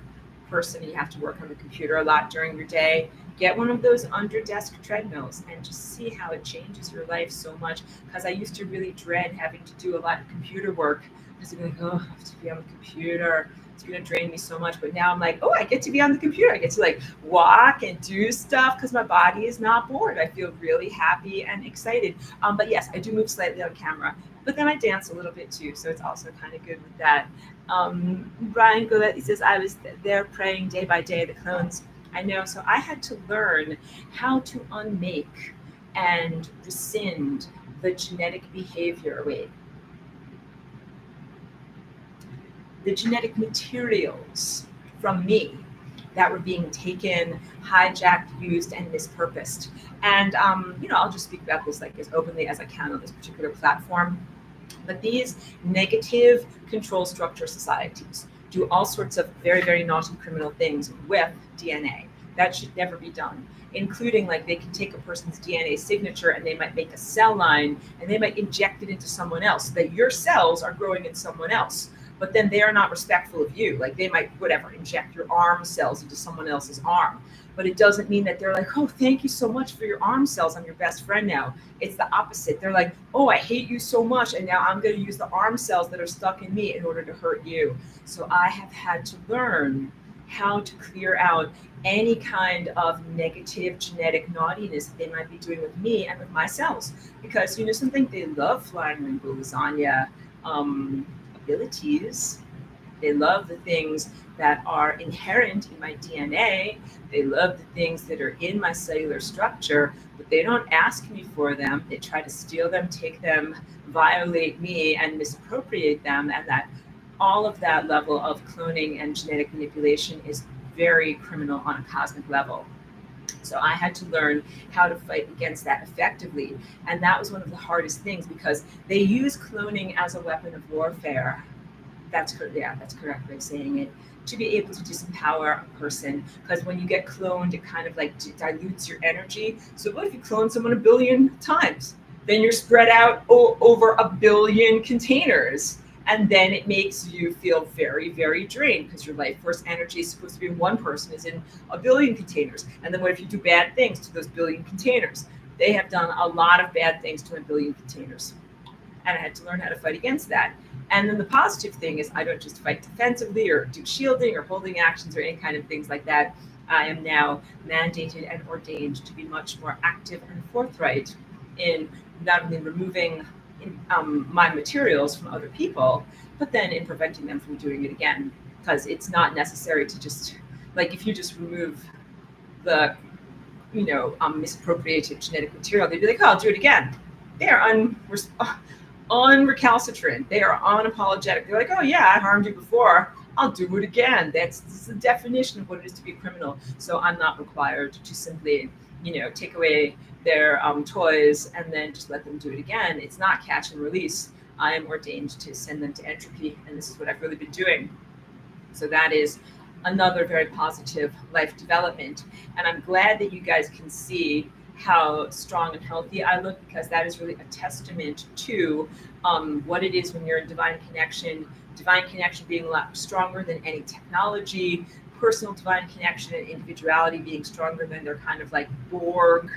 person and you have to work on the computer a lot during your day, get one of those under desk treadmills and just see how it changes your life so much. Because I used to really dread having to do a lot of computer work because I'd be like, oh, I have to be on the computer. It's going to drain me so much. But now I'm like, oh, I get to be on the computer. I get to like walk and do stuff because my body is not bored. I feel really happy and excited. But yes, I do move slightly on camera. But then I dance a little bit too. So it's also kind of good with that. Brian Goletti says, I was there praying day by day the clones. I know. So I had to learn how to unmake and rescind the genetic behavior. The genetic materials from me that were being taken, hijacked, used, and mispurposed. And, I'll just speak about this like as openly as I can on this particular platform. But these negative control structure societies do all sorts of very, very naughty criminal things with DNA. That should never be done, including like they can take a person's DNA signature and they might make a cell line and they might inject it into someone else so that your cells are growing in someone else. But then they are not respectful of you. Like they might, inject your arm cells into someone else's arm. But it doesn't mean that they're like, oh, thank you so much for your arm cells. I'm your best friend now. It's the opposite. They're like, oh, I hate you so much. And now I'm going to use the arm cells that are stuck in me in order to hurt you. So I have had to learn how to clear out any kind of negative genetic naughtiness that they might be doing with me and with my cells. Because, something, they love flying rainbow lasagna abilities. They love the things that are inherent in my DNA. They love the things that are in my cellular structure, but they don't ask me for them. They try to steal them, take them, violate me, and misappropriate them. And that all of that level of cloning and genetic manipulation is very criminal on a cosmic level. So I had to learn how to fight against that effectively. And that was one of the hardest things because they use cloning as a weapon of warfare. That's correct. Yeah, that's the correct way of saying it. To be able to disempower a person, because when you get cloned, it kind of like dilutes your energy. So what if you clone someone 1 billion times? Then you're spread out over 1 billion containers. And then it makes you feel very, very drained because your life force energy is supposed to be in one person is in 1 billion containers. And then what if you do bad things to those 1 billion containers? They have done a lot of bad things to 1 billion containers. And I had to learn how to fight against that. And then the positive thing is I don't just fight defensively or do shielding or holding actions or any kind of things like that. I am now mandated and ordained to be much more active and forthright in not only removing my materials from other people, but then in preventing them from doing it again. Because it's not necessary to just, like if you just remove the misappropriated genetic material, they'd be like, oh, I'll do it again. They are unrecalcitrant. They are unapologetic. They're like, oh yeah, I harmed you before. I'll do it again. That's the definition of what it is to be a criminal. So I'm not required to simply, take away their toys and then just let them do it again. It's not catch and release. I am ordained to send them to entropy, and this is what I've really been doing. So that is another very positive life development. And I'm glad that you guys can see how strong and healthy I look, because that is really a testament to what it is when you're in divine connection being a lot stronger than any technology, personal divine connection and individuality being stronger than their kind of like Borg,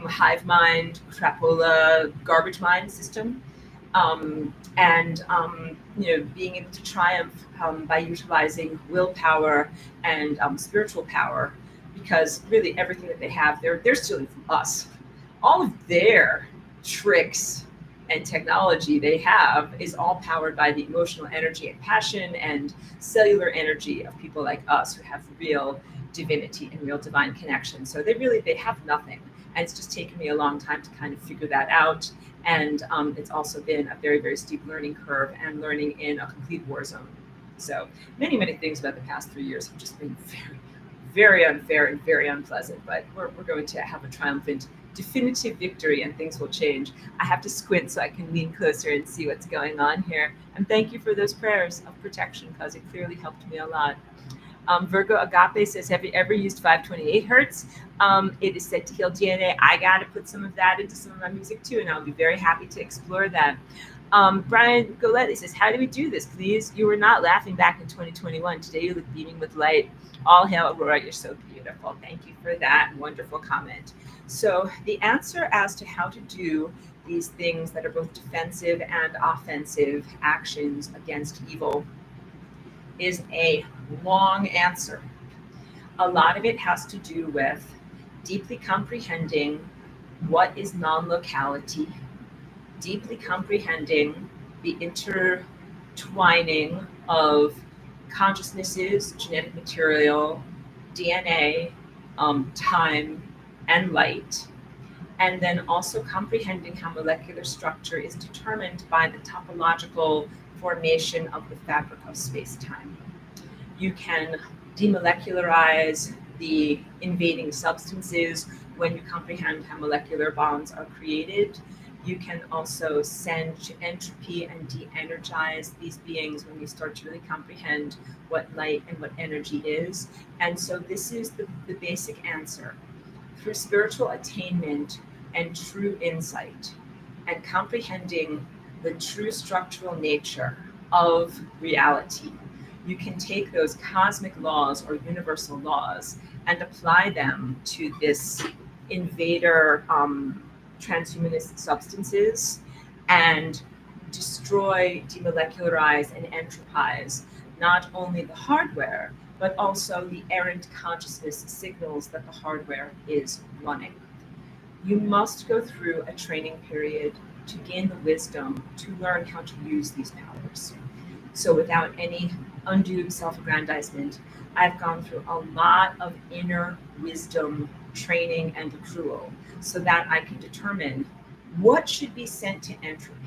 hive mind, crapola, garbage mind system. Being able to triumph by utilizing willpower and spiritual power, because really everything that they have, they're stealing from us. All of their tricks and technology they have is all powered by the emotional energy and passion and cellular energy of people like us who have real divinity and real divine connection. So they have nothing. And it's just taken me a long time to kind of figure that out. And it's also been a very, very steep learning curve and learning in a complete war zone. So many, many things about the past 3 years have just been very, very unfair and very unpleasant. But we're going to have a triumphant, definitive victory, and things will change. I have to squint so I can lean closer and see what's going on here. And thank you for those prayers of protection, because it clearly helped me a lot. Virgo Agape says, have you ever used 528 hertz? It is said to heal DNA. I got to put some of that into some of my music too, and I'll be very happy to explore that. Brian Goletti says, how do we do this, please? You were not laughing back in 2021. Today you look beaming with light. All hail Aurora, you're so beautiful. Thank you for that wonderful comment. So the answer as to how to do these things that are both defensive and offensive actions against evil is a long answer. A lot of it has to do with deeply comprehending what is non-locality, deeply comprehending the intertwining of consciousnesses, genetic material, DNA, time, and light, and then also comprehending how molecular structure is determined by the topological formation of the fabric of space-time. You can demolecularize the invading substances when you comprehend how molecular bonds are created. You can also send to entropy and de-energize these beings when you start to really comprehend what light and what energy is. And so this is the basic answer. Through spiritual attainment and true insight and comprehending the true structural nature of reality, you can take those cosmic laws or universal laws and apply them to this invader transhumanist substances and destroy, demolecularize, and entropize not only the hardware, but also the errant consciousness signals that the hardware is running. You must go through a training period to gain the wisdom to learn how to use these powers. So without any undue self-aggrandizement, I've gone through a lot of inner wisdom training and accrual so that I can determine what should be sent to entropy.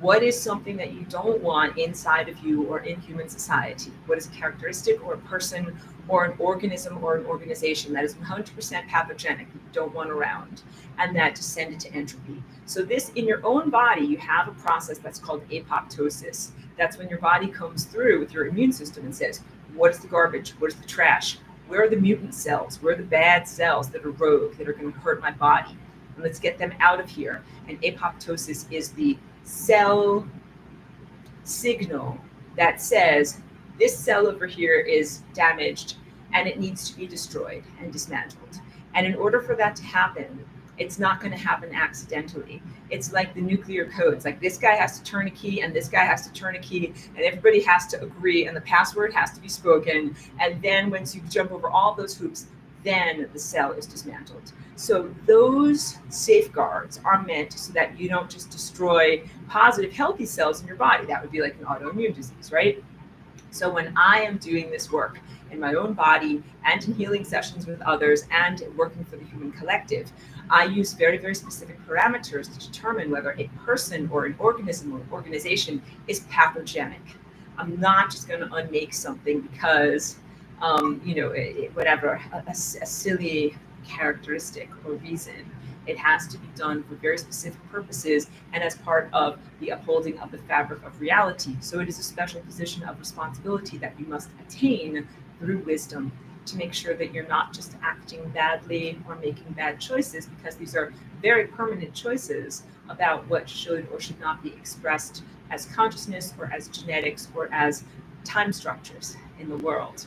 What is something that you don't want inside of you or in human society? What is a characteristic or a person or an organism or an organization that is 100% pathogenic that you don't want around, and that to send it to entropy. So this, in your own body, you have a process that's called apoptosis. That's when your body comes through with your immune system and says, what is the garbage? What is the trash? Where are the mutant cells? Where are the bad cells that are rogue, that are going to hurt my body? And let's get them out of here. And apoptosis is the cell signal that says this cell over here is damaged and it needs to be destroyed and dismantled. And in order for that to happen, it's not going to happen accidentally. It's like the nuclear codes. Like this guy has to turn a key and this guy has to turn a key and everybody has to agree and the password has to be spoken. And then once you jump over all those hoops, then the cell is dismantled. So those safeguards are meant so that you don't just destroy positive, healthy cells in your body. That would be like an autoimmune disease, right? So when I am doing this work, and in my own body and in healing sessions with others and working for the human collective, I use very, very specific parameters to determine whether a person or an organism or organization is pathogenic. I'm not just going to unmake something because, whatever, a silly characteristic or reason. It has to be done for very specific purposes and as part of the upholding of the fabric of reality. So it is a special position of responsibility that you must attain through wisdom to make sure that you're not just acting badly or making bad choices, because these are very permanent choices about what should or should not be expressed as consciousness or as genetics or as time structures in the world.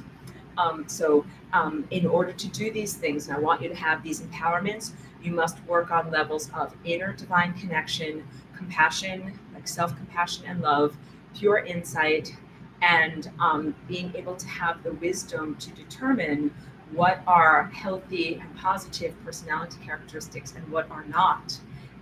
In order to do these things, and I want you to have these empowerments, you must work on levels of inner divine connection, compassion, like self-compassion and love, pure insight, and being able to have the wisdom to determine what are healthy and positive personality characteristics and what are not.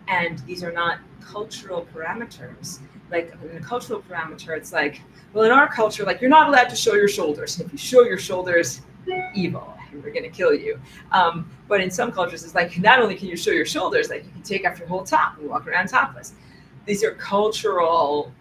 And these are not cultural parameters. Like in a cultural parameter, it's like, well, in our culture, like you're not allowed to show your shoulders. If you show your shoulders, evil, and we're going to kill you. But in some cultures, it's like not only can you show your shoulders, like you can take off your whole top and walk around topless. These are cultural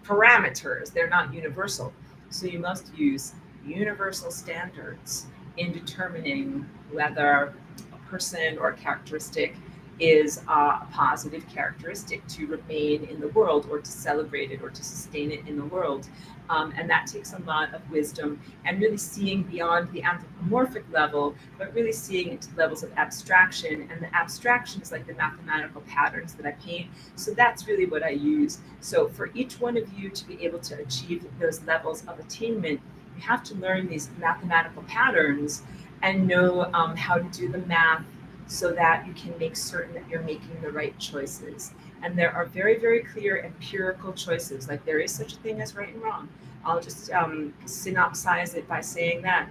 parameters. They're not universal. So you must use universal standards in determining whether a person or a characteristic is a positive characteristic to remain in the world or to celebrate it or to sustain it in the world. And that takes a lot of wisdom and really seeing beyond the anthropomorphic level, but really seeing into levels of abstraction. And the abstraction is like the mathematical patterns that I paint. So that's really what I use. So for each one of you to be able to achieve those levels of attainment, you have to learn these mathematical patterns and know how to do the math so that you can make certain that you're making the right choices. And there are very, very clear empirical choices. Like there is such a thing as right and wrong. I'll just synopsize it by saying that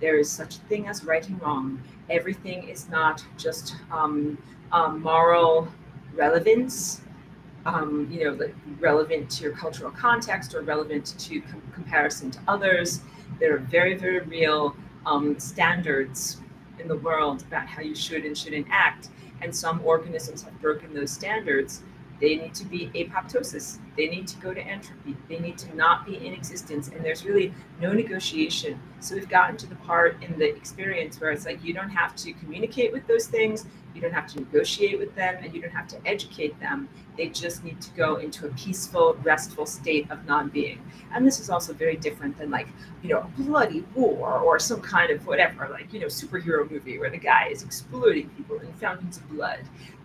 there is such a thing as right and wrong. Everything is not just moral relevance, like relevant to your cultural context or relevant to comparison to others. There are very, very real standards in the world about how you should and shouldn't act. And some organisms have broken those standards. They need to be apoptosis. They need to go to entropy. They need to not be in existence. And there's really no negotiation. So we've gotten to the part in the experience where it's like you don't have to communicate with those things. You don't have to negotiate with them, and you don't have to educate them. They just need to go into a peaceful, restful state of non-being. And this is also very different than like, a bloody war or some kind of whatever, like, superhero movie where the guy is exploding people in fountains of blood.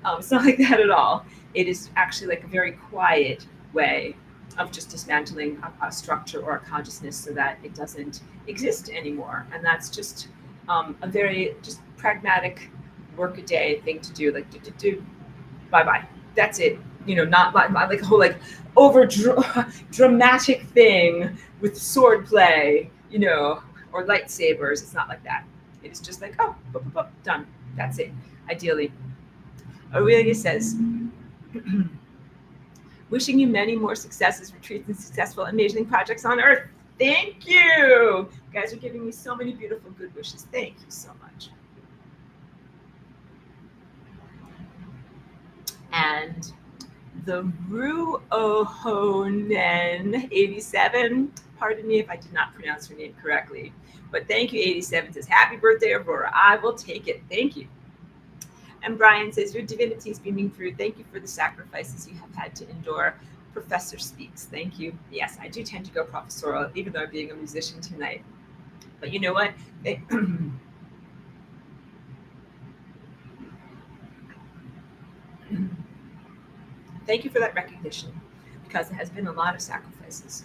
It's not like that at all. It is actually like a very quiet way of just dismantling a structure or a consciousness so that it doesn't exist anymore. And that's just a very just pragmatic work-a-day thing to do, like do bye-bye. That's it. Not like a whole like over dramatic thing with sword play, or lightsabers. It's not like that. It is just like, oh, done. That's it. Ideally. Aurelia says, wishing you many more successes, retreats, and successful, amazing projects on Earth. Thank you. You guys are giving me so many beautiful good wishes. Thank you so much. And the Ruohonen 87, pardon me if I did not pronounce her name correctly, but thank you, 87 says, happy birthday, Aurora. I will take it. Thank you. And Brian says, your divinity is beaming through. Thank you for the sacrifices you have had to endure. Professor speaks. Thank you. Yes, I do tend to go professorial, even though I'm being a musician tonight. But you know what? Thank you for that recognition, because there has been a lot of sacrifices.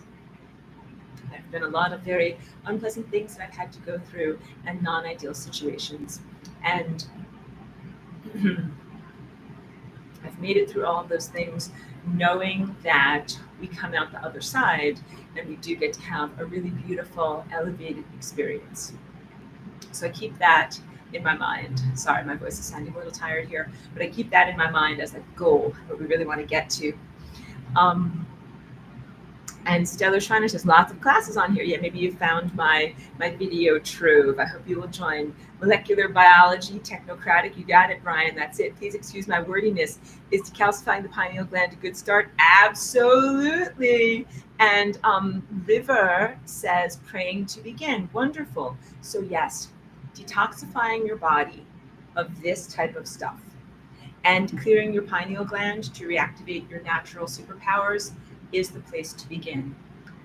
There have been a lot of very unpleasant things that I've had to go through and non-ideal situations. And I've made it through all of those things, knowing that we come out the other side and we do get to have a really beautiful, elevated experience. So I keep that in my mind. Sorry, my voice is sounding a little tired here, but I keep that in my mind as a goal, what we really want to get to. And Stellar Shriners, there's lots of classes on here. Yeah, maybe you found my video trove. I hope you will join. Molecular biology, technocratic. You got it, Brian. That's it. Please excuse my wordiness. Is decalcifying the pineal gland a good start? Absolutely. And River says praying to begin. Wonderful. So yes, detoxifying your body of this type of stuff and clearing your pineal gland to reactivate your natural superpowers is the place to begin.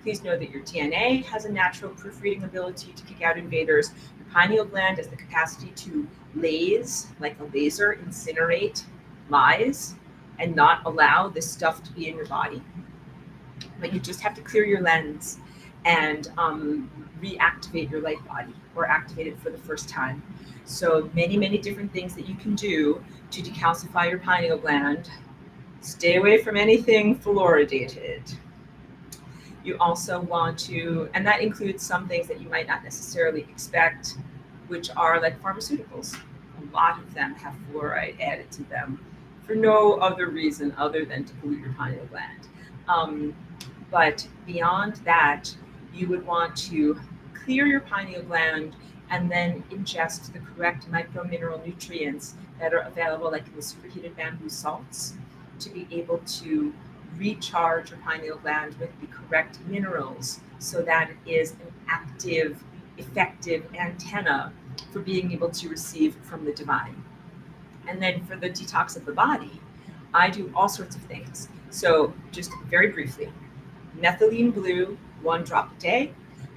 Please know that your DNA has a natural proofreading ability to kick out invaders. Your pineal gland has the capacity to laze, like a laser, incinerate lies, and not allow this stuff to be in your body. But you just have to clear your lens and reactivate your light body or activate it for the first time. So many different things that you can do to decalcify your pineal gland. Stay away from anything fluoridated. You also want to, and that includes some things that you might not necessarily expect, which are like pharmaceuticals. A lot of them have fluoride added to them for no other reason other than to pollute your pineal gland. But beyond that, you would want to clear your pineal gland and then ingest the correct micromineral nutrients that are available, like in the superheated bamboo salts, to be able to recharge your pineal gland with the correct minerals so that it is an active, effective antenna for being able to receive from the divine. And then for the detox of the body, I do all sorts of things. So just very briefly, methylene blue, 1 drop a day,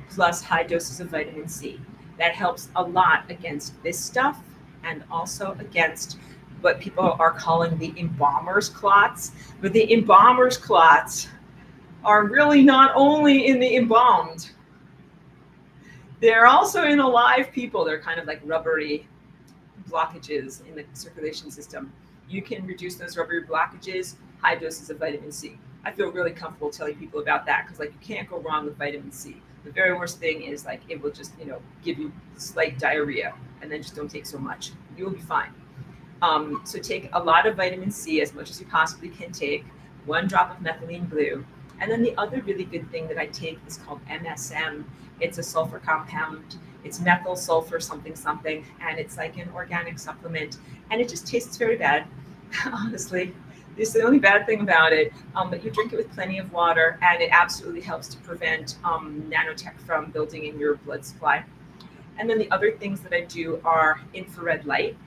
plus high doses of vitamin C. That helps a lot against this stuff and also against what people are calling the embalmer's clots. But the embalmer's clots are really not only in the embalmed, they're also in alive people. They're kind of like rubbery blockages in the circulation system. You can reduce those rubbery blockages, high doses of vitamin C. I feel really comfortable telling people about that because like you can't go wrong with vitamin C. The very worst thing is like it will just, give you slight diarrhea, and then just don't take so much. You will be fine. So take a lot of vitamin C, as much as you possibly can take, 1 drop of methylene blue. And then the other really good thing that I take is called MSM. It's a sulfur compound. It's methyl sulfur something, and it's like an organic supplement. And it just tastes very bad, honestly. This is the only bad thing about it, but you drink it with plenty of water, and it absolutely helps to prevent nanotech from building in your blood supply. And then the other things that I do are infrared light,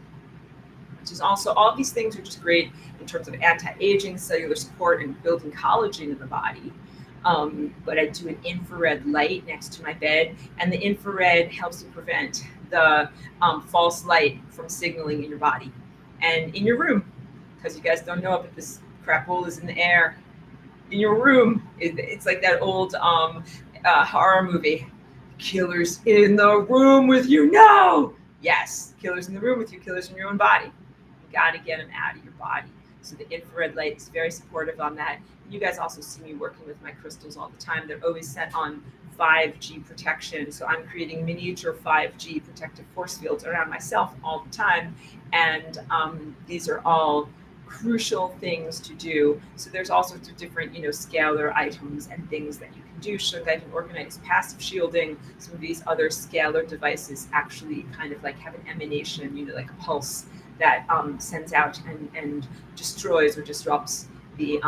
which is also, all these things are just great in terms of anti-aging, cellular support, and building collagen in the body. But I do an infrared light next to my bed, and the infrared helps to prevent the false light from signaling in your body and in your room. Because you guys don't know it, but this crap hole is in the air. In your room, it's like that old horror movie. Killers in the room with you. No! Yes, killers in the room with you, killers in your own body. You got to get them out of your body. So the infrared light is very supportive on that. You guys also see me working with my crystals all the time. They're always set on 5G protection. So I'm creating miniature 5G protective force fields around myself all the time. And these are all crucial things to do. So there's all sorts of different, scalar items and things that you can do. Shungite and Orgonite is passive shielding. Some of these other scalar devices actually kind of like have an emanation, like a pulse that sends out and destroys or disrupts the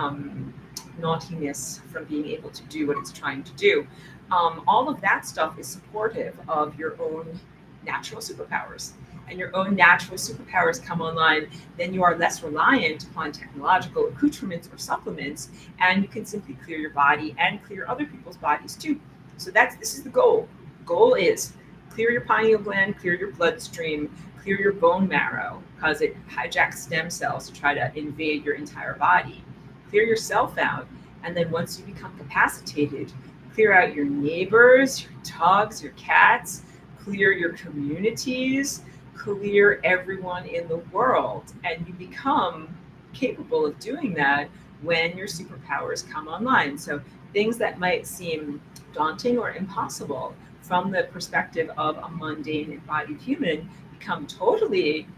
naughtiness from being able to do what it's trying to do. All of that stuff is supportive of your own natural superpowers. And your own natural superpowers come online, then you are less reliant upon technological accoutrements or supplements, and you can simply clear your body and clear other people's bodies too. So this is the goal. Goal is clear your pineal gland, clear your bloodstream, clear your bone marrow, because it hijacks stem cells to try to invade your entire body. Clear yourself out, and then once you become capacitated, clear out your neighbors, your dogs, your cats, clear your communities, clear everyone in the world, and you become capable of doing that when your superpowers come online. So things that might seem daunting or impossible from the perspective of a mundane embodied human become totally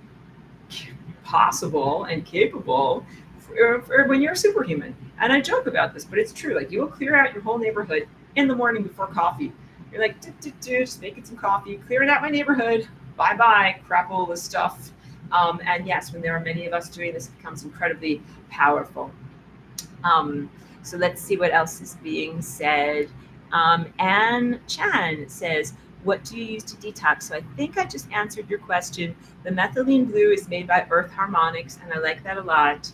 possible and capable for when you're a superhuman. And I joke about this, but it's true. Like, you will clear out your whole neighborhood in the morning before coffee. You're like, just making some coffee, clearing out my neighborhood. Bye bye, crapola stuff. And yes, when there are many of us doing this, it becomes incredibly powerful. So let's see what else is being said. Anne Chan says, what do you use to detox? So I think I just answered your question. The methylene blue is made by Earth Harmonics, and I like that a lot.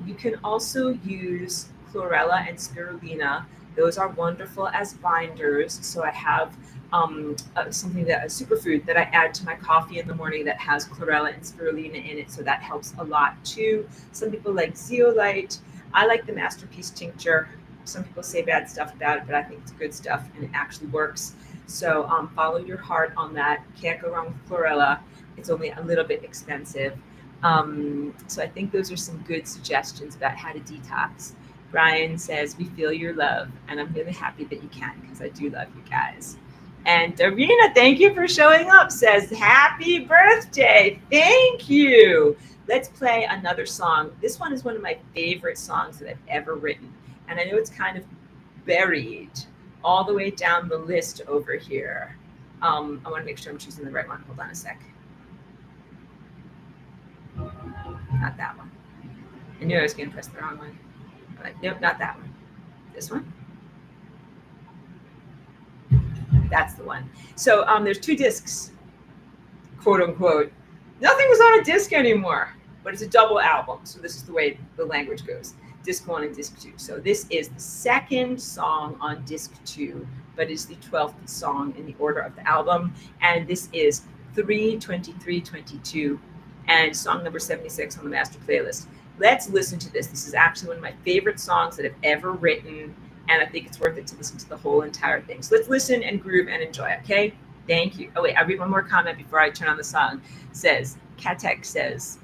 You can also use chlorella and spirulina. Those are wonderful as binders. So I have something that a superfood that I add to my coffee in the morning that has chlorella and spirulina in it. So that helps a lot too. Some people like zeolite. I like the Masterpiece tincture. Some people say bad stuff about it, but I think it's good stuff and it actually works. So follow your heart on that. Can't go wrong with chlorella. It's only a little bit expensive. So I think those are some good suggestions about how to detox. Brian says, we feel your love, and I'm really happy that you can, because I do love you guys. And Darina, thank you for showing up, says, happy birthday. Thank you. Let's play another song. This one is one of my favorite songs that I've ever written. And I know it's kind of buried all the way down the list over here. I want to make sure I'm choosing the right one. Hold on a sec. Not that one. I knew I was going to press the wrong one. But nope, not that one. This one. That's the one. So there's 2 discs, quote unquote. Nothing was on a disc anymore, but it's a double album. So this is the way the language goes. Disc 1 and disc 2. So this is the second song on disc 2, but it's the 12th song in the order of the album. And this is 3/23/22 and song number 76 on the master playlist. Let's listen to this. This is actually one of my favorite songs that I've ever written, and I think it's worth it to listen to the whole entire thing. So let's listen and groove and enjoy, okay? Thank you. Oh, wait, I'll read one more comment before I turn on the song. Katek says,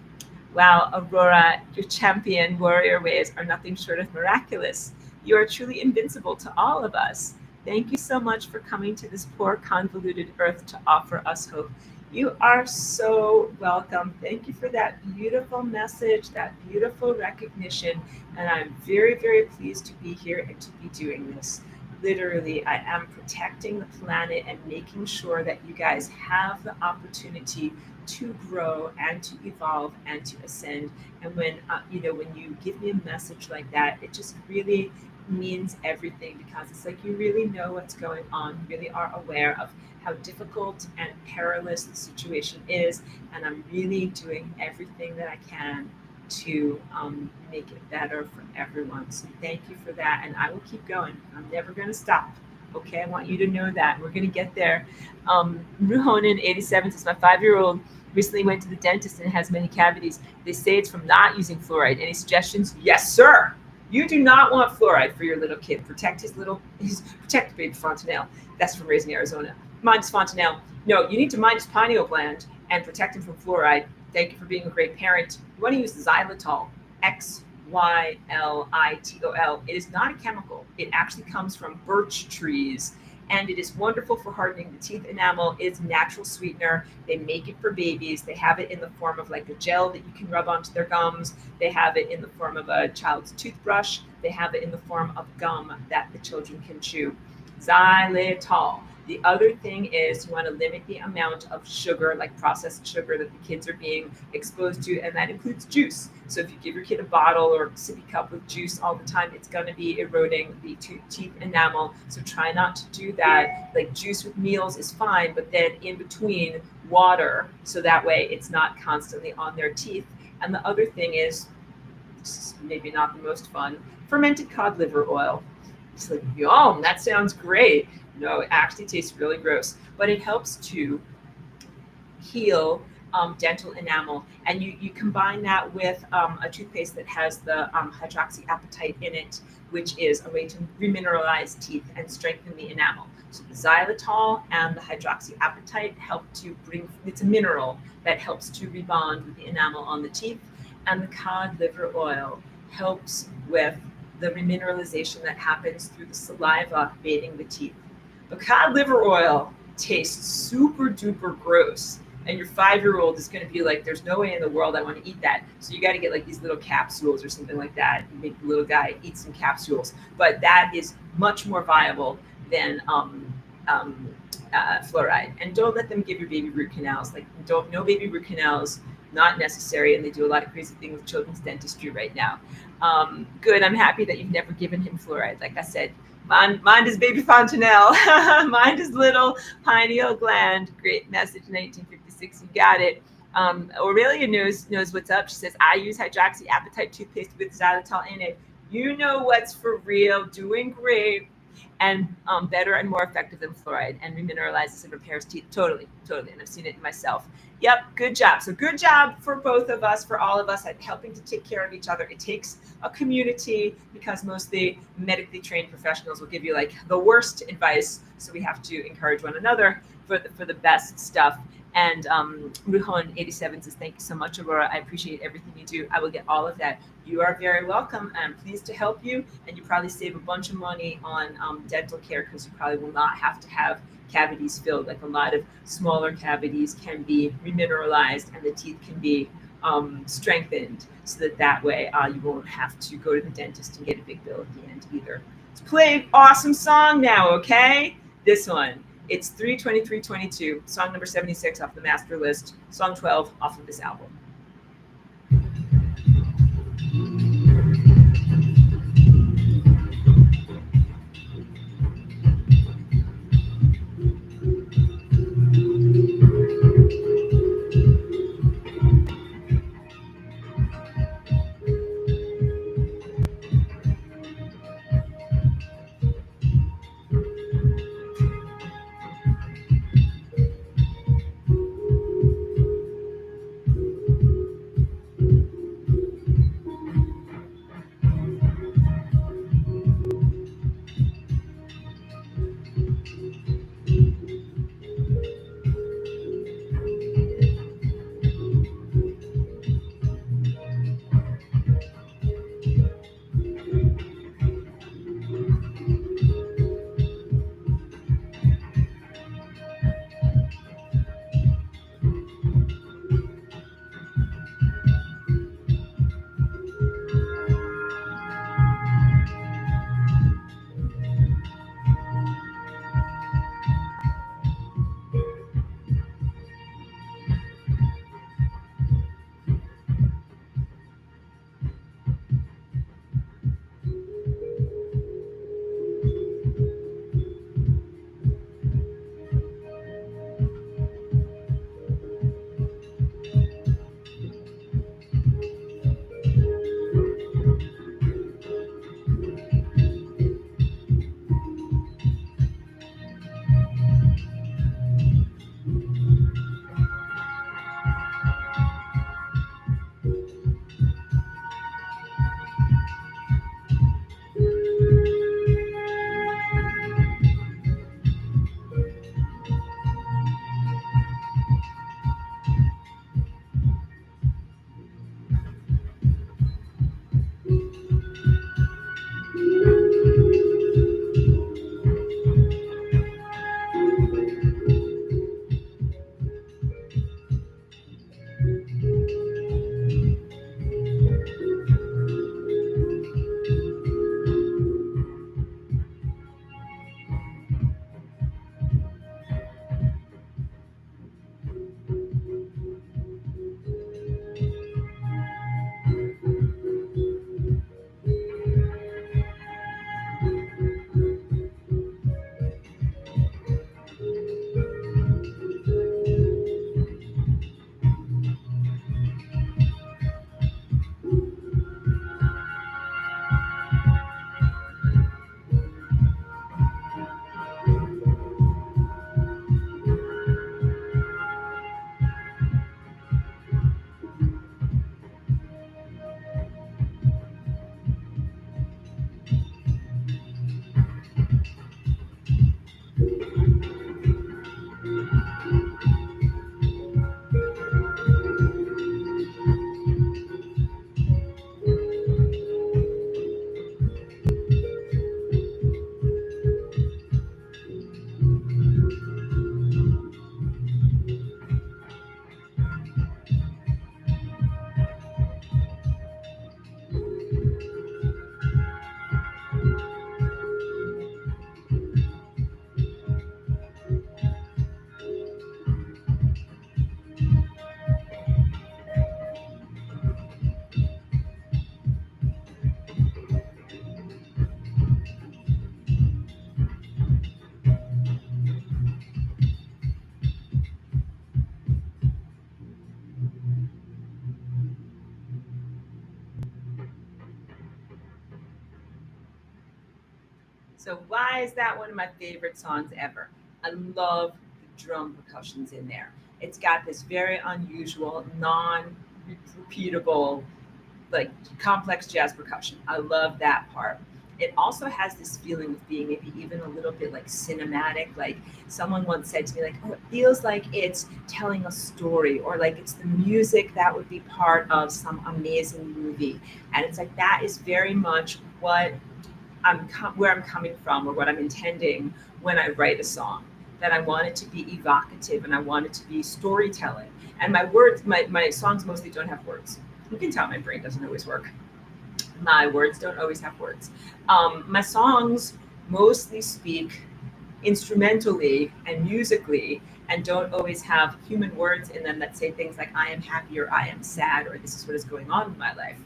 wow, Aurora, your champion warrior ways are nothing short of miraculous. You are truly invincible to all of us. Thank you so much for coming to this poor, convoluted earth to offer us hope. You are so welcome. Thank you for that beautiful message, that beautiful recognition. And I'm very, very pleased to be here and to be doing this. Literally, I am protecting the planet and making sure that you guys have the opportunity to grow and to evolve and to ascend. And when when you give me a message like that, it just really means everything, because it's like you really know what's going on. You really are aware of how difficult and perilous the situation is, and I'm really doing everything that I can to make it better for everyone. So thank you for that, and I will keep going. I'm never going to stop. Okay, I want you to know that we're going to get there. Ruhonen 87 says, my 5-year-old recently went to the dentist and has many cavities. They say it's from not using fluoride. Any suggestions? Yes, sir. You do not want fluoride for your little kid. Protect protect baby Fontanelle. That's from Raising Arizona. Mind his Fontanelle. No, you need to mind his pineal gland and protect him from fluoride. Thank you for being a great parent. You want to use xylitol, Xylitol. It is not a chemical. It actually comes from birch trees, and it is wonderful for hardening the teeth enamel. It's natural sweetener. They make it for babies. They have it in the form of like a gel that you can rub onto their gums. They have it in the form of a child's toothbrush. They have it in the form of gum that the children can chew. Xylitol. The other thing is you want to limit the amount of sugar, like processed sugar, that the kids are being exposed to, and that includes juice. So if you give your kid a bottle or a sippy cup with juice all the time, it's going to be eroding the teeth enamel. So try not to do that. Like juice with meals is fine, but then in between, water, so that way it's not constantly on their teeth. And the other thing is, this is maybe not the most fun, fermented cod liver oil. It's like, yum, that sounds great. No, it actually tastes really gross, but it helps to heal dental enamel. And you combine that with a toothpaste that has the hydroxyapatite in it, which is a way to remineralize teeth and strengthen the enamel. So the xylitol and the hydroxyapatite help to it's a mineral that helps to rebond with the enamel on the teeth. And the cod liver oil helps with the remineralization that happens through the saliva bathing the teeth. But cod liver oil tastes super duper gross. and your 5-year-old is going to be like, there's no way in the world I want to eat that. So you got to get like these little capsules or something like that. You make the little guy eat some capsules, but that is much more viable than um, fluoride. And don't let them give your baby root canals. Like, don't, no baby root canals, not necessary. And they do a lot of crazy things with children's dentistry right now. Good. I'm happy that you've never given him fluoride. Like I said, mine is baby fontanelle. Mine is little pineal gland. Great message, 1956. You got it. Aurelia knows what's up. She says, I use hydroxyapatite toothpaste with xylitol in it. You know what's for real. Doing great. And better and more effective than fluoride, and remineralizes and repairs teeth. Totally. And I've seen it myself. Yep, good job. So good job for both of us, for all of us, at helping to take care of each other. It takes a community, because most of the medically trained professionals will give you like the worst advice. So we have to encourage one another for the best stuff. And Ruhon87 says, thank you so much, Aurora. I appreciate everything you do. I will get all of that. You are very welcome. I'm pleased to help you. And you probably save a bunch of money on dental care, because you probably will not have to have cavities filled. Like, a lot of smaller cavities can be remineralized, and the teeth can be strengthened, so that way you won't have to go to the dentist and get a big bill at the end either. Let's play an awesome song now, okay? This one. It's 3:23:22, song number 76 off the master list, song 12 off of this album. So why is that one of my favorite songs ever? I love the drum percussions in there. It's got this very unusual, non-repeatable, like complex jazz percussion. I love that part. It also has this feeling of being maybe even a little bit like cinematic. Like someone once said to me, like, oh, it feels like it's telling a story, or like it's the music that would be part of some amazing movie. And it's like that is very much what where I'm coming from, or what I'm intending when I write a song. That I want it to be evocative and I want it to be storytelling. And my words, my songs mostly don't have words. You can tell my brain doesn't always work. My words don't always have words. My songs mostly speak instrumentally and musically and don't always have human words in them that say things like I am happy or I am sad or this is what is going on in my life.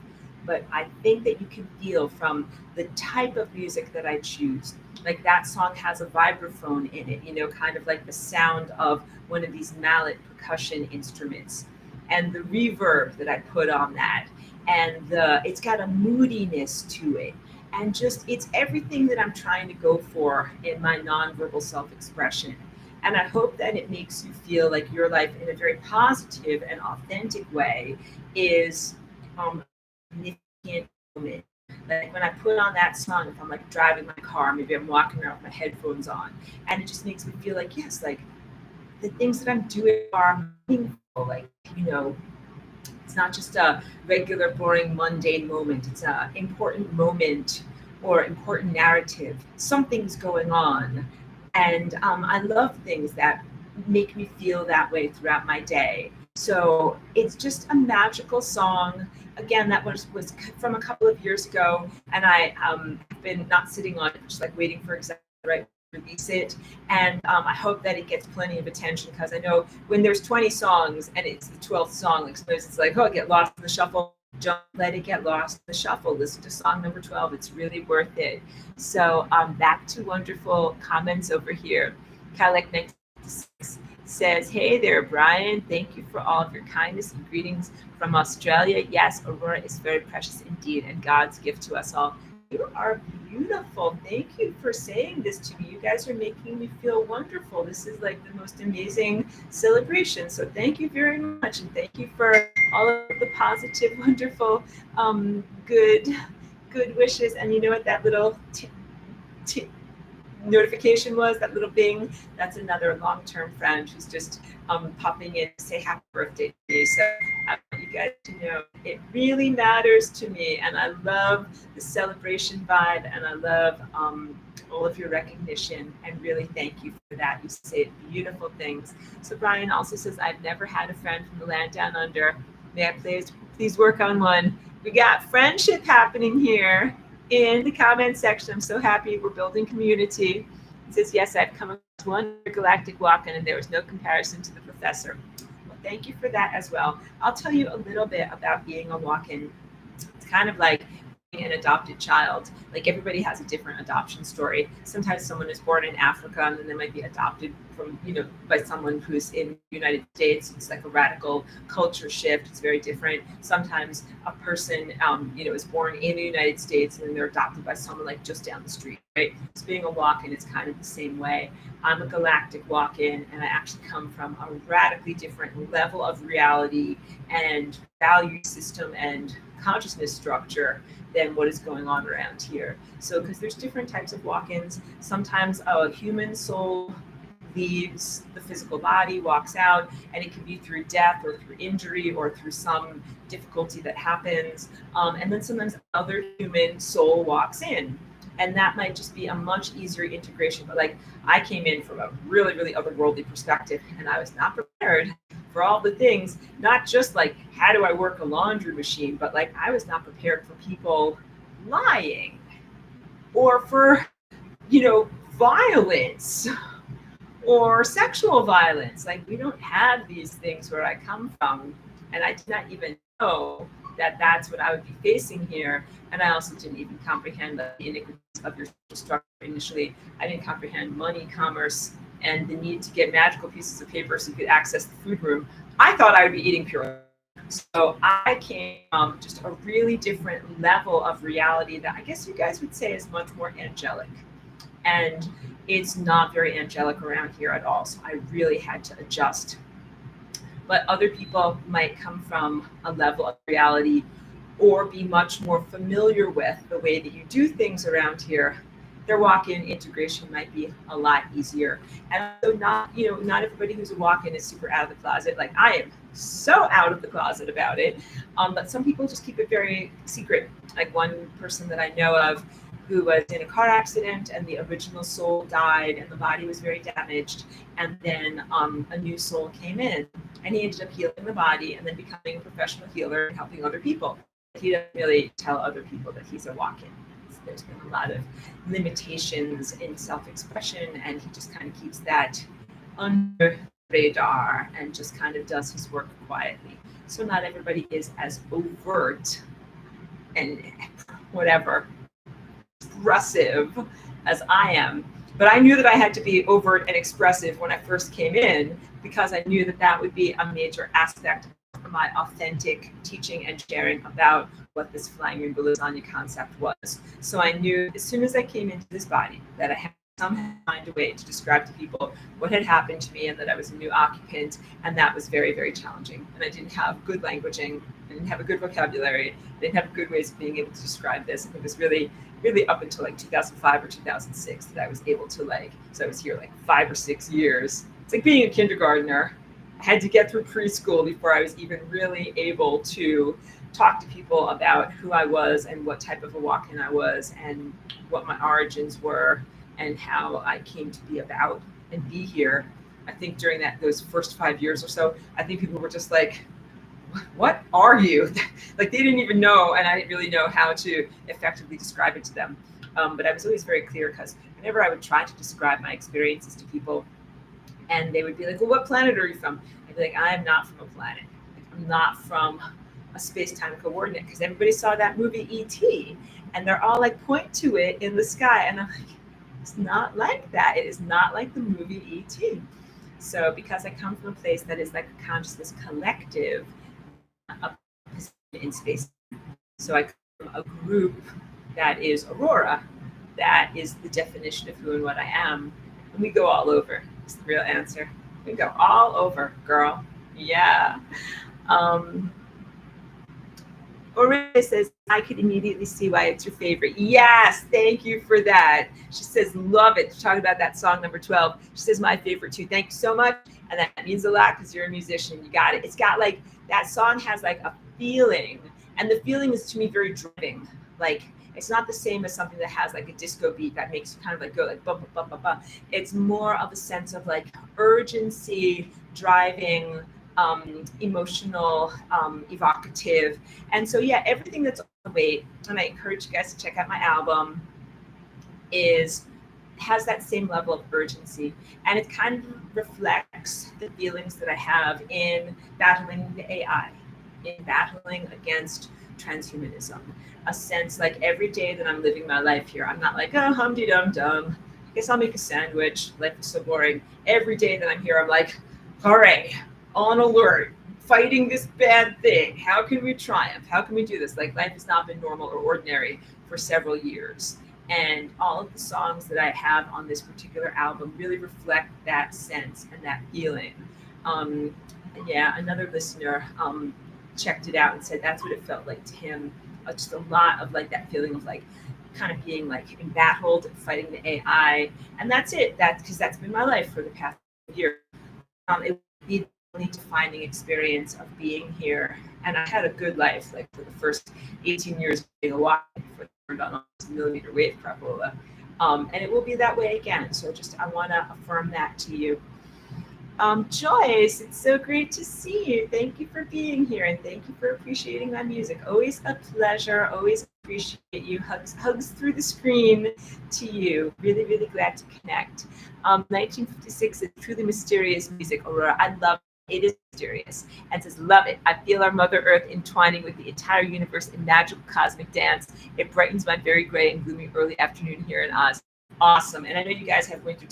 But I think that you can feel from the type of music that I choose. Like that song has a vibraphone in it, kind of like the sound of one of these mallet percussion instruments. And the reverb that I put on that, and it's got a moodiness to it, and just it's everything that I'm trying to go for in my nonverbal self-expression. And I hope that it makes you feel like your life in a very positive and authentic way is a significant moment. Like when I put on that song, if I'm like driving my car, maybe I'm walking around with my headphones on, and it just makes me feel like, yes, like the things that I'm doing are meaningful. Like, it's not just a regular, boring, mundane moment. It's an important moment or important narrative. Something's going on. And I love things that make me feel that way throughout my day. So it's just a magical song. Again, that was from a couple of years ago. And I have been not sitting on it, just like waiting for exactly the right release it. And I hope that it gets plenty of attention, because I know when there's 20 songs and it's the 12th song, like sometimes it's like, oh, get lost in the shuffle. Don't let it get lost in the shuffle. Listen to song number 12. It's really worth it. So back to wonderful comments over here. Kalek96 says, hey there, Brian. Thank you for all of your kindness and greetings from Australia. Yes, Aurora is very precious indeed and God's gift to us all. You are beautiful. Thank you for saying this to me. You guys are making me feel wonderful. This is like the most amazing celebration. So thank you very much. And thank you for all of the positive, wonderful, good wishes. And you know what that little notification was, that little bing? That's another long-term friend who's just popping in to say happy birthday to me. So I want you guys to know it really matters to me, and I love the celebration vibe, and I love all of your recognition, and really thank you for that. You say beautiful things. So Brian also says, I've never had a friend from the land down under. May I please work on one? We got friendship happening here in the comment section. I'm so happy we're building community. It says, yes, I've come across one galactic walk-in and there was no comparison to the professor. Well, thank you for that as well. I'll tell you a little bit about being a walk-in. It's kind of like an adopted child. Like everybody has a different adoption story. Sometimes someone is born in Africa and then they might be adopted from, by someone who's in the United States. It's like a radical culture shift. It's very different. Sometimes a person, is born in the United States and then they're adopted by someone like just down the street, right? So being a walk-in is kind of the same way. I'm a galactic walk-in, and I actually come from a radically different level of reality and value system and consciousness structure than what is going on around here. So because there's different types of walk-ins. Sometimes a human soul leaves the physical body, walks out, and it can be through death or through injury or through some difficulty that happens. And then sometimes other human soul walks in. And that might just be a much easier integration. But like I came in from a really, really otherworldly perspective, and I was not prepared for all the things, not just like, how do I work a laundry machine, but like I was not prepared for people lying or for, violence or sexual violence. Like we don't have these things where I come from. And I did not even know that that's what I would be facing here. And I also didn't even comprehend the iniquities of your structure initially. I didn't comprehend money, commerce, and the need to get magical pieces of paper so you could access the food room. I thought I would be eating pure. So I came from just a really different level of reality that I guess you guys would say is much more angelic. And it's not very angelic around here at all. So I really had to adjust. But other people might come from a level of reality or be much more familiar with the way that you do things around here. Their walk-in integration might be a lot easier. And so not everybody who's a walk-in is super out of the closet. Like I am so out of the closet about it. But some people just keep it very secret. Like one person that I know of who was in a car accident and the original soul died and the body was very damaged. And then a new soul came in and he ended up healing the body and then becoming a professional healer and helping other people. He doesn't really tell other people that he's a walk-in. There's been a lot of limitations in self-expression, and he just kind of keeps that under the radar and just kind of does his work quietly. So not everybody is as overt and whatever expressive as I am. But I knew that I had to be overt and expressive when I first came in because I knew that that would be a major aspect of my authentic teaching and sharing about what this flying rainbow lasagna concept was. So I knew as soon as I came into this body that I had to somehow find a way to describe to people what had happened to me and that I was a new occupant, and that was very, very challenging. And I didn't have good languaging, I didn't have a good vocabulary, I didn't have good ways of being able to describe this. And it was really up until like 2005 or 2006 that I was able to so I was here like 5 or 6 years. It's like being a kindergartner. I had to get through preschool before I was even really able to talk to people about who I was and what type of a walk-in I was and what my origins were and how I came to be about and be here. I think during those first 5 years or so, I think people were just like, what are you? Like they didn't even know, and I didn't really know how to effectively describe it to them. But I was always very clear because whenever I would try to describe my experiences to people, and they would be like, well, what planet are you from? I'd be like, I'm not from a planet. Like, I'm not from a space-time coordinate, because everybody saw that movie E.T. and they're all like, point to it in the sky. And I'm like, it's not like that. It is not like the movie E.T. So because I come from a place that is like a consciousness collective in space. So I come from a group that is AURORA. That is the definition of who and what I am. And we go all over. It's the real answer. We go all over, girl. Yeah. Aurelia says, I could immediately see why it's your favorite. Yes, thank you for that. She says, love it. Talking about that song number 12. She says, my favorite too. Thank you so much. And that means a lot because you're a musician. You got it. It's got like, that song has like a feeling. And the feeling is to me very driving. Like, it's not the same as something that has like a disco beat that makes you kind of like go like bum, bum, bum, bum. It's more of a sense of like urgency, driving, emotional, evocative. And so, yeah, everything that's on the way, and I encourage you guys to check out my album, has that same level of urgency. And it kind of reflects the feelings that I have in battling the AI, in battling against transhumanism. A sense like every day that I'm living my life here, I'm not like, oh, hum-de-dum-dum. I guess I'll make a sandwich. Life is so boring. Every day that I'm here, I'm like, hooray, on alert, fighting this bad thing. How can we triumph? How can we do this? Like life has not been normal or ordinary for several years. And all of the songs that I have on this particular album really reflect that sense and that feeling. Yeah, another listener checked it out and said that's what it felt like to him. Just a lot of like that feeling of like kind of being like embattled, fighting the AI. And that's it. That's because that's been my life for the past year. It would be the only defining experience of being here. And I had a good life, like for the first 18 years being a walk before I turned on a millimeter wave crapola. And it will be that way again. So I want to affirm that to you. Joyce, it's so great to see you. Thank you for being here, and thank you for appreciating my music. Always a pleasure. Always appreciate you. Hugs through the screen to you. Really, really glad to connect. 1956 is truly mysterious music, Aurora. I love it. It is mysterious. And says, love it. I feel our Mother Earth entwining with the entire universe in magical cosmic dance. It brightens my very gray and gloomy early afternoon here in Oz. Awesome. And I know you guys have winter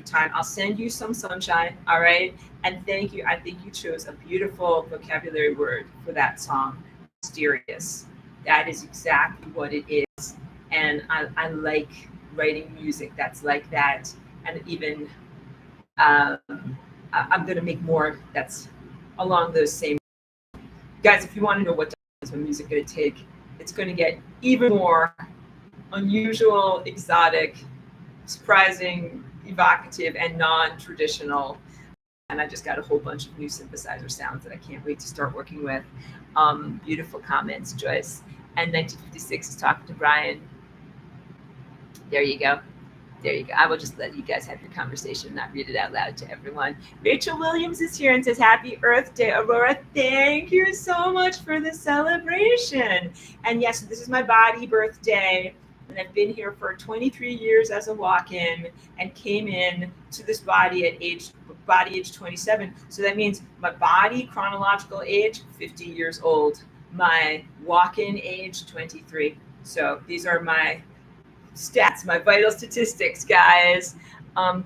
time. I'll send you some sunshine. All right. And thank you. I think you chose a beautiful vocabulary word for that song. Mysterious. That is exactly what it is. And I like writing music that's like that, and even I'm going to make more that's along those same guys. If you want to know what is my music going to take, it's going to get even more unusual, exotic, surprising, evocative, and non-traditional. And I just got a whole bunch of new synthesizer sounds that I can't wait to start working with. Beautiful comments, Joyce. And 1956 is talking to Brian. There you go. There you go. I will just let you guys have your conversation, not read it out loud to everyone. Rachel Williams is here and says, Happy Earth Day, Aurora. Thank you so much for the celebration. And yes, this is my body birthday. And I've been here for 23 years as a walk-in and came in to this body at age 27. So that means my body chronological age, 50 years old. My walk-in age, 23. So these are my stats, my vital statistics, guys.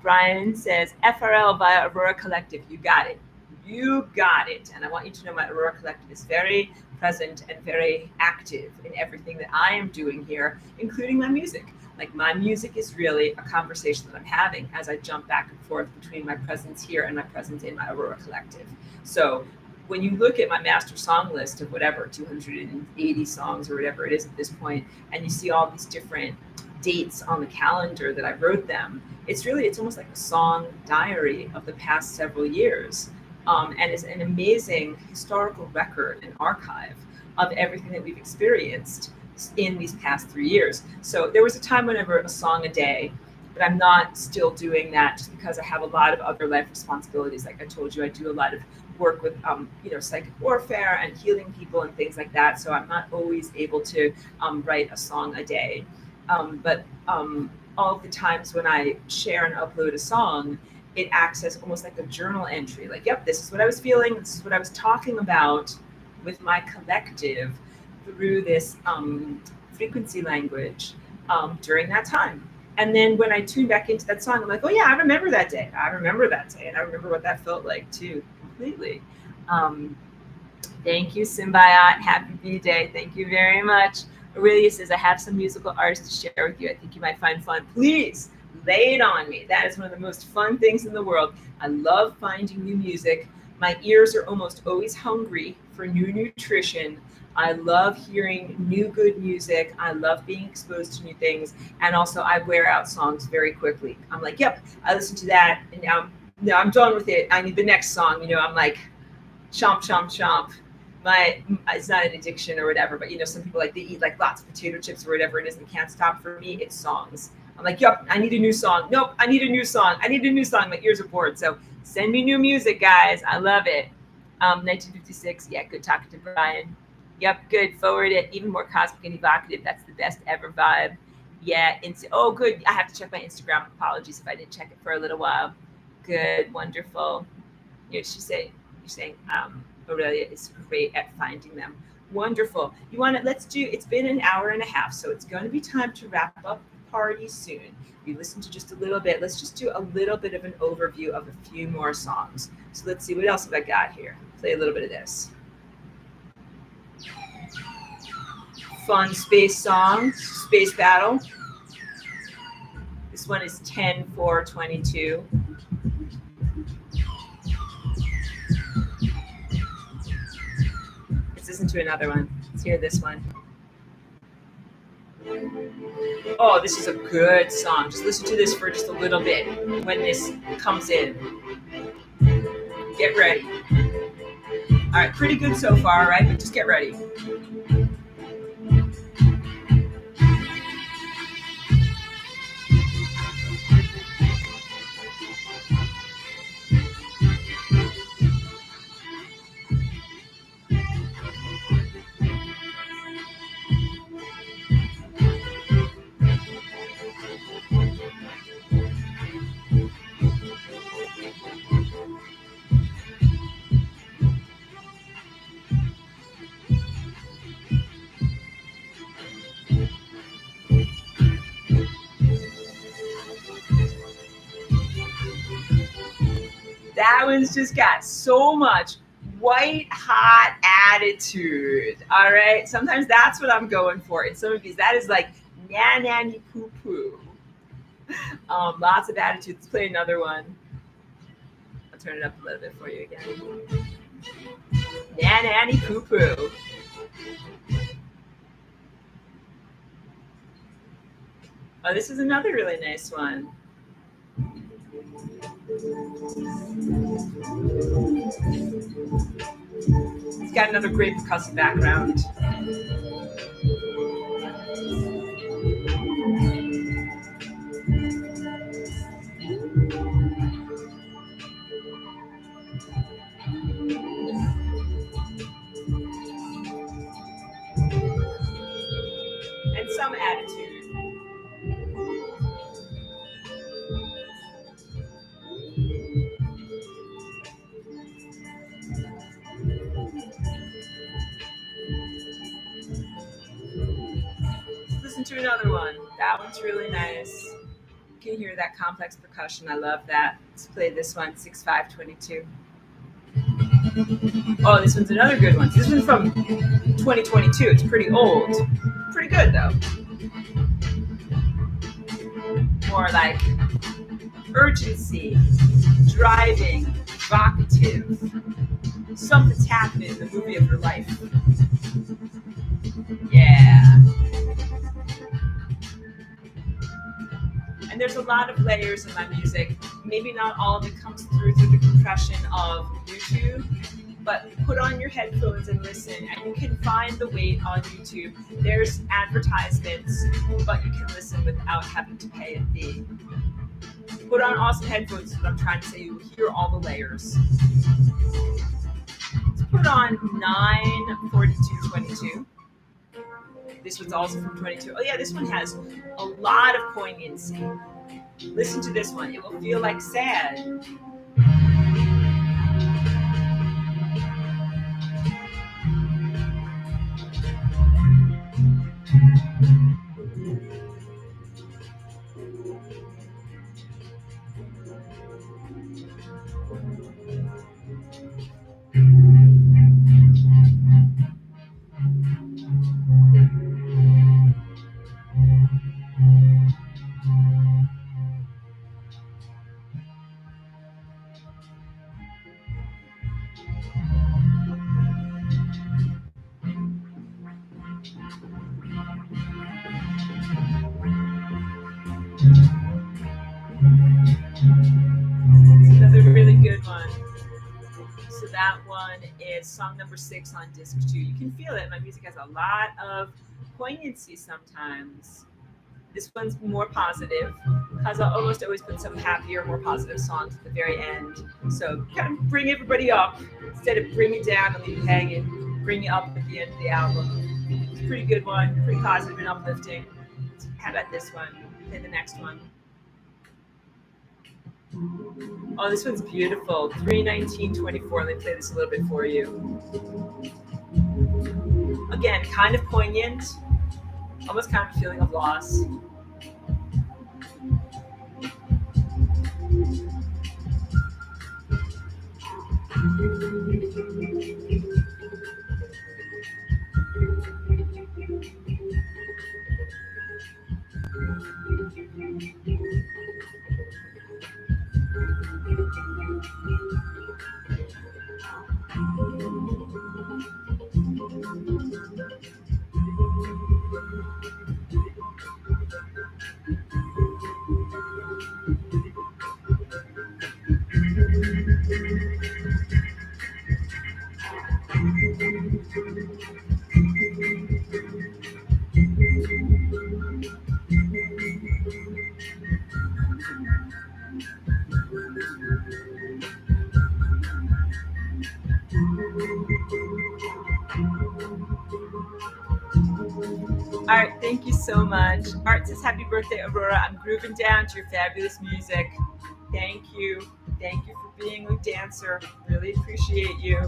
Brian says, FRL via Aurora Collective. You got it. You got it. And I want you to know my Aurora Collective is very present and very active in everything that I am doing here, including my music. Like, my music is really a conversation that I'm having as I jump back and forth between my presence here and my presence in my Aurora Collective. So when you look at my master song list of whatever, 280 songs or whatever it is at this point, and you see all these different dates on the calendar that I wrote them, it's almost like a song diary of the past several years. And it's an amazing historical record and archive of everything that we've experienced in these past 3 years. So there was a time when I wrote a song a day, but I'm not still doing that just because I have a lot of other life responsibilities. Like I told you, I do a lot of work with psychic warfare and healing people and things like that. So I'm not always able to write a song a day. But all of the times when I share and upload a song, it acts as almost like a journal entry. Like, yep, this is what I was feeling. This is what I was talking about with my collective through this frequency language during that time. And then when I tune back into that song, I'm like, oh yeah, I remember that day. I remember that day. And I remember what that felt like too, completely. Thank you, Symbiot. Happy B-Day. Thank you very much. Aurelia says, I have some musical artists to share with you. I think you might find fun. Please lay it on me. That is one of the most fun things in the world. I love finding new music. My ears are almost always hungry for new nutrition. I love hearing new good music. I love being exposed to new things. And also I wear out songs very quickly. I'm like, yep, I listened to that and now I'm done with it. I need the next song. I'm like, chomp, chomp, chomp. It's not an addiction or whatever, but some people they eat like lots of potato chips or whatever it is and can't stop. For me, it's songs. I'm like, yep, I need a new song. Nope, I need a new song. I need a new song. My ears are bored. So send me new music, guys. I love it. 1956. Yeah, good talking to Brian. Yep, good. Forward it. Even more cosmic and evocative. That's the best ever vibe. Yeah. Oh, good. I have to check my Instagram. Apologies if I didn't check it for a little while. Good. Wonderful. You're saying Aurelia is great at finding them. Wonderful. It's been an hour and a half, so it's going to be time to wrap up the party soon. We listened to just a little bit. Let's just do a little bit of an overview of a few more songs. So let's see, what else have I got here? Play a little bit of this. Fun space song, Space Battle. This one is 10-4-22. Listen to another one. Let's hear this one. Oh, this is a good song. Just listen to this for just a little bit when this comes in. Get ready. All right, pretty good so far, right? But just get ready. That one's just got so much white hot attitude. All right. Sometimes that's what I'm going for. In some of these, that is like nanny poo poo. Lots of attitude. Let's play another one. I'll turn it up a little bit for you again. Nanny poo poo. Oh, this is another really nice one. It's got another great percussive background. And some attitude. Listen to another one. That one's really nice. You can hear that complex percussion. I love that. Let's play this one, 6/5/22. Oh, this one's another good one. This one's from 2022. It's pretty old. Pretty good though. More like urgency, driving, evocative. Something's happening in the movie of your life. Yeah. And there's a lot of layers in my music. Maybe not all of it comes through the compression of YouTube, but put on your headphones and listen, and you can find the weight on YouTube. There's advertisements, but you can listen without having to pay a fee. Put on awesome headphones is what I'm trying to say. You'll hear all the layers. Let's put on 9/42/22. This one's also from 22. Oh yeah, this one has a lot of poignancy. Listen to this one. It will feel like sad. Another really good one. So that one is song number 6 on disc 2. You can feel it. My music has a lot of poignancy sometimes. This one's more positive because I almost always put some happier, more positive songs at the very end. So kind of bring everybody up instead of bring you down and leave you hanging. Bring you up at the end of the album. It's a pretty good one, pretty positive and uplifting. How about this one? Play the next one. Oh, this one's beautiful. 3/19/24. Let me play this a little bit for you. Again, kind of poignant, almost kind of a feeling of loss. Art, thank you so much. Art says, happy birthday, Aurora. I'm grooving down to your fabulous music. Thank you. Thank you for being a dancer. Really appreciate you.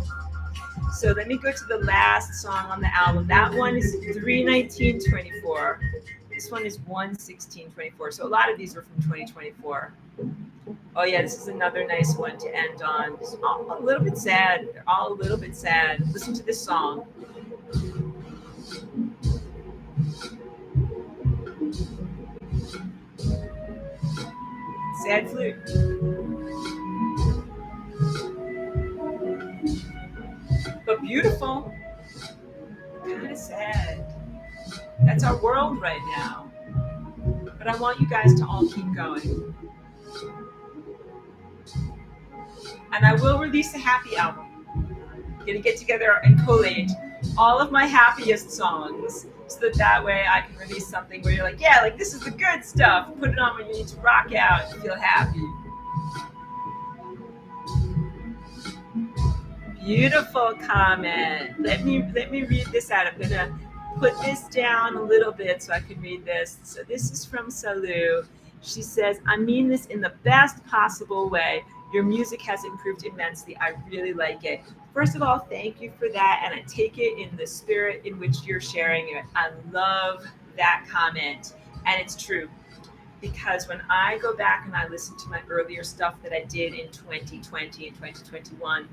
So let me go to the last song on the album. That one is 3/19/24. This one is 1/16/24. So a lot of these are from 2024. Oh yeah, this is another nice one to end on. It's all a little bit sad. They're all a little bit sad. Listen to this song. Sad flute. But beautiful. Kind of sad. That's our world right now. But I want you guys to all keep going. And I will release a happy album. I'm gonna get together and collate all of my happiest songs so that way I can release something where you're like, yeah, like this is the good stuff. Put it on when you need to rock out and feel happy. Beautiful comment. Let me read this out. I'm gonna put this down a little bit so I can read this. So this is from Salu. She says, I mean this in the best possible way. Your music has improved immensely. I really like it. First of all, thank you for that. And I take it in the spirit in which you're sharing it. I love that comment. And it's true. Because when I go back and I listen to my earlier stuff that I did in 2020 and 2021,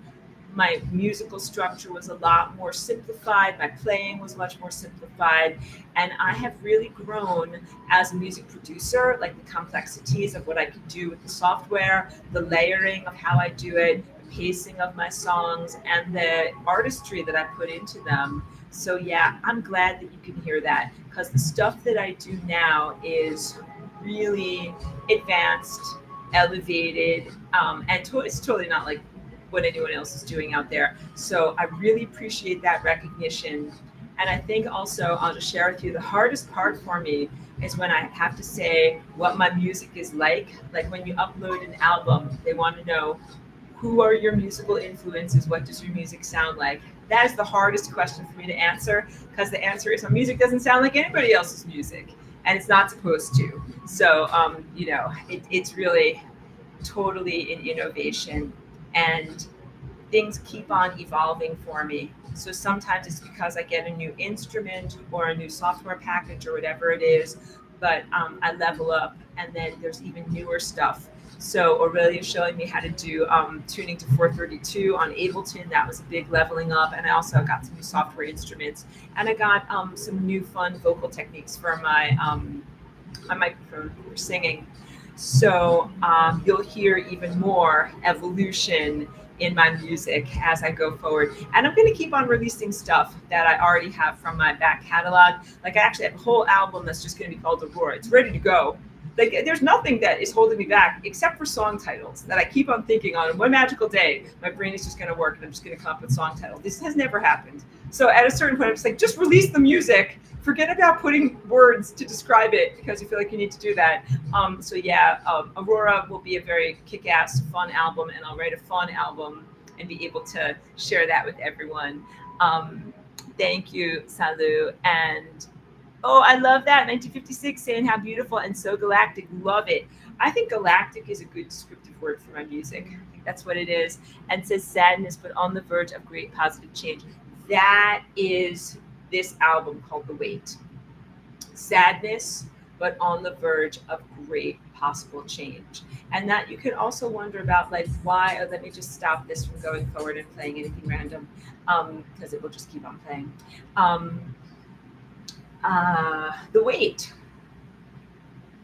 my musical structure was a lot more simplified. My playing was much more simplified. And I have really grown as a music producer, like the complexities of what I can do with the software, the layering of how I do it, the pacing of my songs, and the artistry that I put into them. So yeah, I'm glad that you can hear that, because the stuff that I do now is really advanced, elevated, and it's totally not like what anyone else is doing out there. So I really appreciate that recognition. And I think also, I'll just share with you, the hardest part for me is when I have to say what my music is like. Like when you upload an album, they want to know, who are your musical influences? What does your music sound like? That is the hardest question for me to answer, because the answer is my music doesn't sound like anybody else's music, and it's not supposed to. So, it's really totally an innovation. And things keep on evolving for me. So sometimes it's because I get a new instrument or a new software package or whatever it is, but I level up, and then there's even newer stuff. So Aurelia's showing me how to do tuning to 432 on Ableton. That was a big leveling up. And I also got some new software instruments, and I got some new fun vocal techniques for my microphone for singing. So you'll hear even more evolution in my music as I go forward. And I'm going to keep on releasing stuff that I already have from my back catalog. Like I actually have a whole album that's just going to be called Aurora. It's ready to go. Like there's nothing that is holding me back except for song titles that I keep on thinking on. And one magical day, my brain is just going to work and I'm just going to come up with song titles. This has never happened. So at a certain point, I'm just like, just release the music. Forget about putting words to describe it because you feel like you need to do that. Aurora will be a very kick-ass, fun album, and I'll write a fun album and be able to share that with everyone. Thank you, Salu. And I love that, 1956, saying how beautiful and so galactic. Love it. I think galactic is a good descriptive word for my music. I think that's what it is. And it says sadness, but on the verge of great positive change. That is this album called The Wait. Sadness, but on the verge of great possible change. And that you could also wonder about, like, why, let me just stop this from going forward and playing anything random, because it will just keep on playing. The Wait.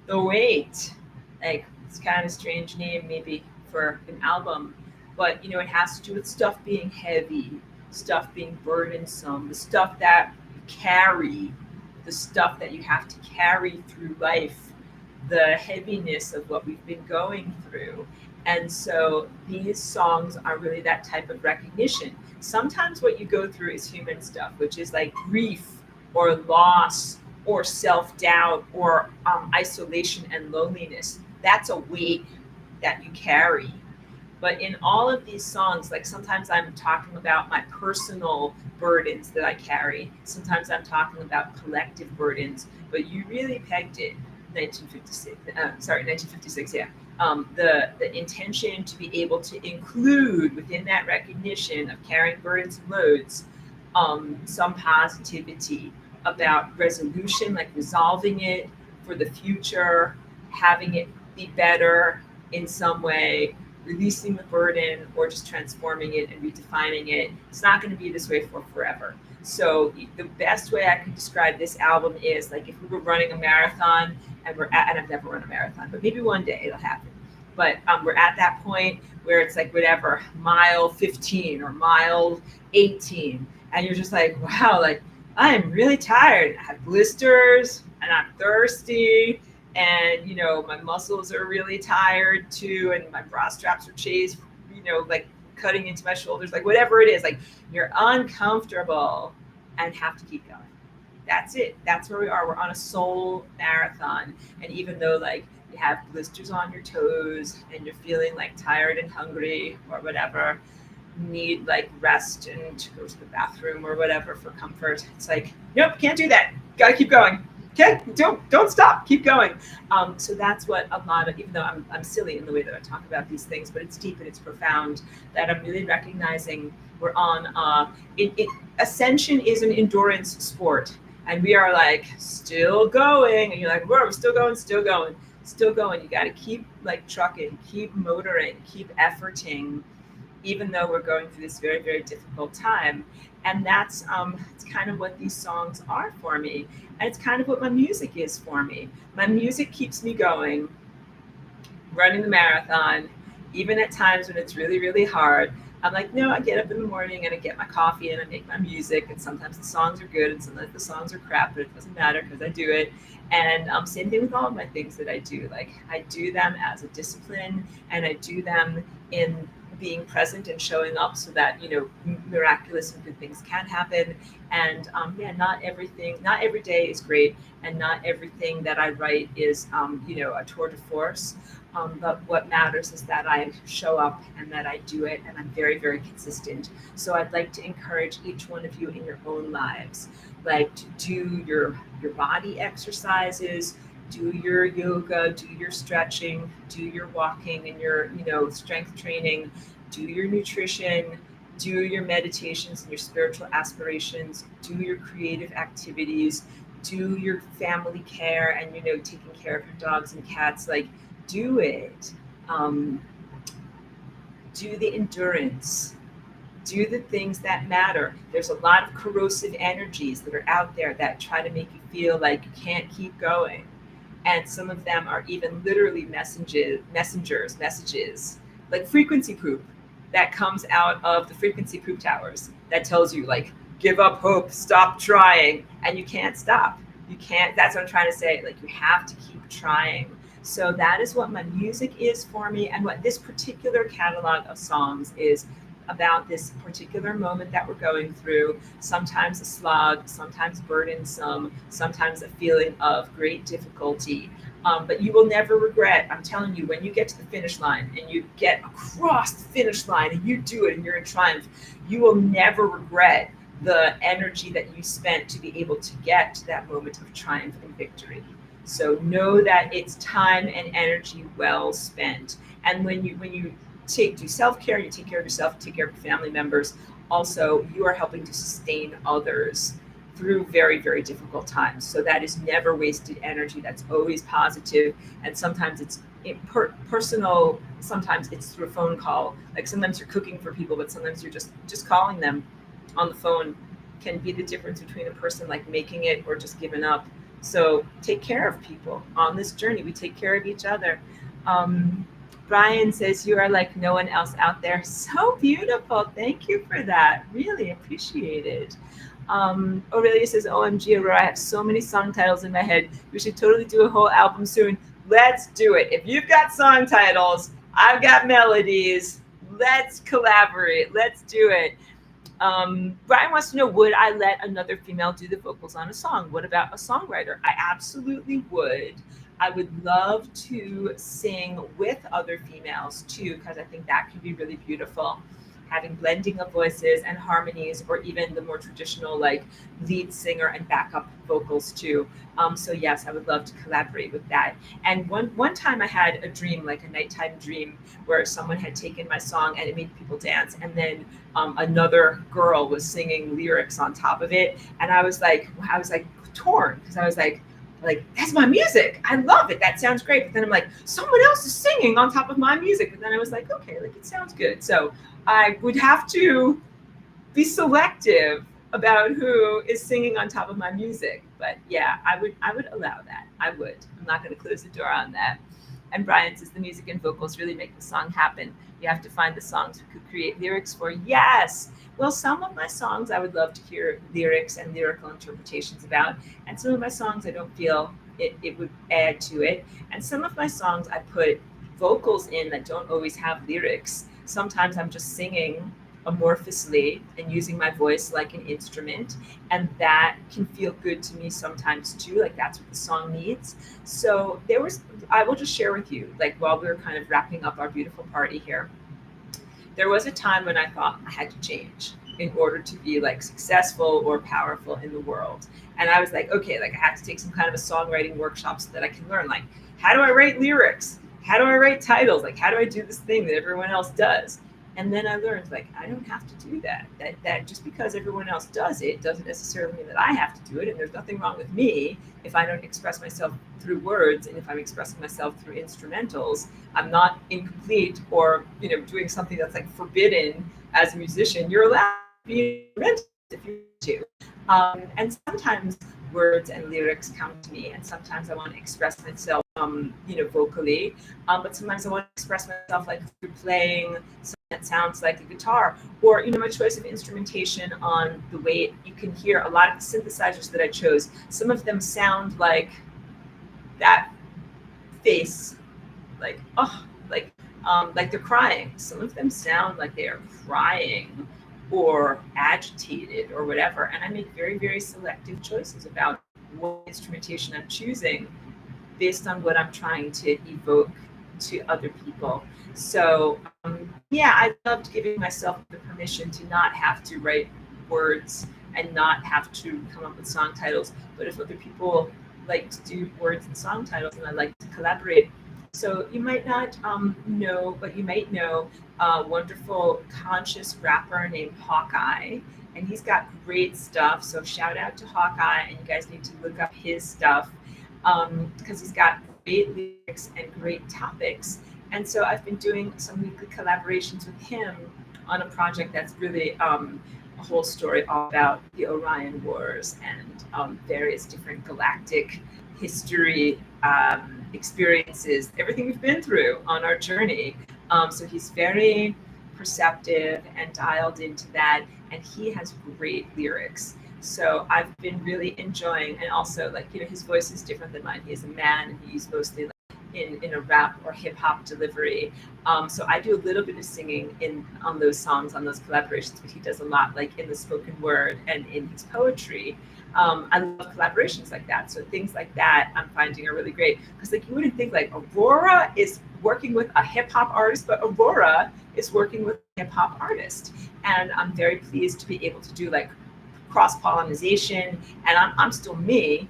The Wait. Like, it's kind of a strange name maybe for an album, but, it has to do with stuff being heavy, stuff being burdensome, the stuff that you carry, the stuff that you have to carry through life, the heaviness of what we've been going through. And so these songs are really that type of recognition. Sometimes what you go through is human stuff, which is like grief or loss or self-doubt or isolation and loneliness. That's a weight that you carry. But in all of these songs, like sometimes I'm talking about my personal burdens that I carry. Sometimes I'm talking about collective burdens. But you really pegged it, 1956, yeah. The intention to be able to include within that recognition of carrying burdens and loads, some positivity about resolution, like resolving it for the future, having it be better in some way, releasing the burden, or just transforming it and redefining it. It's not going to be this way for forever. So the best way I can describe this album is like if we were running a marathon and I've never run a marathon, but maybe one day it'll happen. But we're at that point where it's like whatever, mile 15 or mile 18. And you're just like, wow, like I am really tired. I have blisters and I'm thirsty. And, my muscles are really tired too. And my bra straps are chased, like cutting into my shoulders, like whatever it is, like you're uncomfortable and have to keep going. That's it. That's where we are. We're on a soul marathon. And even though like you have blisters on your toes and you're feeling like tired and hungry or whatever, need like rest and to go to the bathroom or whatever for comfort, it's like, nope, can't do that. Gotta keep going. Okay, don't stop. Keep going. So that's what a lot of, even though I'm silly in the way that I talk about these things, but it's deep and it's profound. That I'm really recognizing we're on. Ascension is an endurance sport, and we are like still going. And you're like, we're still going, still going, still going. You got to keep like trucking, keep motoring, keep efforting, even though we're going through this very, very difficult time. And that's it's kind of what these songs are for me. And it's kind of what my music is for me. My music keeps me going, running the marathon, even at times when it's really, really hard. I'm like, no, I get up in the morning and I get my coffee and I make my music. And sometimes the songs are good and sometimes the songs are crap, but it doesn't matter because I do it. And same thing with all of my things that I do. Like I do them as a discipline and I do them in being present and showing up so that miraculous and good things can happen. And not every day is great, and not everything that I write is a tour de force. But what matters is that I show up and that I do it, and I'm very, very consistent. So I'd like to encourage each one of you in your own lives, like to do your body exercises, do your yoga, do your stretching, do your walking and your strength training, do your nutrition, do your meditations and your spiritual aspirations, do your creative activities, do your family care and taking care of your dogs and cats. Like do it. Do the endurance. Do the things that matter. There's a lot of corrosive energies that are out there that try to make you feel like you can't keep going. And some of them are even literally messages, like frequency poop that comes out of the frequency poop towers that tells you like, give up hope, stop trying. And you can't stop. You can't, that's what I'm trying to say. Like you have to keep trying. So that is what my music is for me, and what this particular catalog of songs is about, this particular moment that we're going through. Sometimes a slog, sometimes burdensome, sometimes a feeling of great difficulty. But you will never regret. I'm telling you, when you get to the finish line and you get across the finish line and you do it and you're in triumph, you will never regret the energy that you spent to be able to get to that moment of triumph and victory. So know that it's time and energy well spent. And when you do self-care, you take care of yourself, take care of your family members. Also, you are helping to sustain others through very, very difficult times. So that is never wasted energy. That's always positive. And sometimes it's personal. Sometimes it's through a phone call. Like sometimes you're cooking for people, but sometimes you're just calling them on the phone can be the difference between a person like making it or just giving up. So take care of people on this journey. We take care of each other. Brian says, you are like no one else out there. So beautiful. Thank you for that. Really appreciate it. Aurelia says, OMG, Aurora, I have so many song titles in my head. We should totally do a whole album soon. Let's do it. If you've got song titles, I've got melodies. Let's collaborate. Let's do it. Brian wants to know, would I let another female do the vocals on a song? What about a songwriter? I absolutely would. I would love to sing with other females too, because I think that could be really beautiful. Having blending of voices and harmonies, or even the more traditional like lead singer and backup vocals too. So yes, I would love to collaborate with that. And one time I had a dream, like a nighttime dream, where someone had taken my song and it made people dance, and then another girl was singing lyrics on top of it, and I was like torn, because I was like that's my music. I love it. That sounds great. But then I'm like, someone else is singing on top of my music. But then I was like, okay, like it sounds good. So I would have to be selective about who is singing on top of my music. But yeah, I would allow that. I would. I'm not going to close the door on that. And Brian says the music and vocals really make the song happen. You have to find the songs we could create lyrics for. Yes. Well, some of my songs I would love to hear lyrics and lyrical interpretations about, and some of my songs I don't feel it would add to it. And some of my songs I put vocals in that don't always have lyrics. Sometimes I'm just singing amorphously and using my voice like an instrument, and that can feel good to me sometimes too, like that's what the song needs. So I will just share with you, like while we were kind of wrapping up our beautiful party here, there was a time when I thought I had to change in order to be like successful or powerful in the world. And I was like, okay, like I have to take some kind of a songwriting workshop so that I can learn, like, how do I write lyrics? How do I write titles? Like, how do I do this thing that everyone else does? And then I learned, like, I don't have to do that. That just because everyone else does it doesn't necessarily mean that I have to do it. And there's nothing wrong with me if I don't express myself through words, and if I'm expressing myself through instrumentals. I'm not incomplete or, doing something that's like forbidden as a musician. You're allowed to be instrumental if you want to. And sometimes words and lyrics come to me, and sometimes I want to express myself, vocally. But sometimes I want to express myself like through playing something that sounds like a guitar, or my choice of instrumentation on the way you can hear a lot of the synthesizers that I chose. Some of them sound like that face, like like they're crying. Some of them sound like they are crying or agitated or whatever. And I make very, very selective choices about what instrumentation I'm choosing based on what I'm trying to evoke to other people. So yeah, I loved giving myself the permission to not have to write words and not have to come up with song titles. But if other people like to do words and song titles, and I like to collaborate. So you might not know, but you might know a wonderful conscious rapper named Hawkeye, and he's got great stuff. So shout out to Hawkeye, and you guys need to look up his stuff because he's got great lyrics and great topics. And so I've been doing some weekly collaborations with him on a project that's really a whole story all about the Orion Wars and various different galactic history experiences, everything we've been through on our journey. So he's very perceptive and dialed into that, and he has great lyrics. So I've been really enjoying, and also like, his voice is different than mine. He is a man, and he's mostly like in a rap or hip hop delivery. So I do a little bit of singing on those songs, on those collaborations, but he does a lot like in the spoken word and in his poetry. I love collaborations like that. So things like that I'm finding are really great, because like you wouldn't think like Aurora is working with a hip hop artist, but Aurora is working with a hip hop artist. And I'm very pleased to be able to do like cross-pollination, and I'm still me,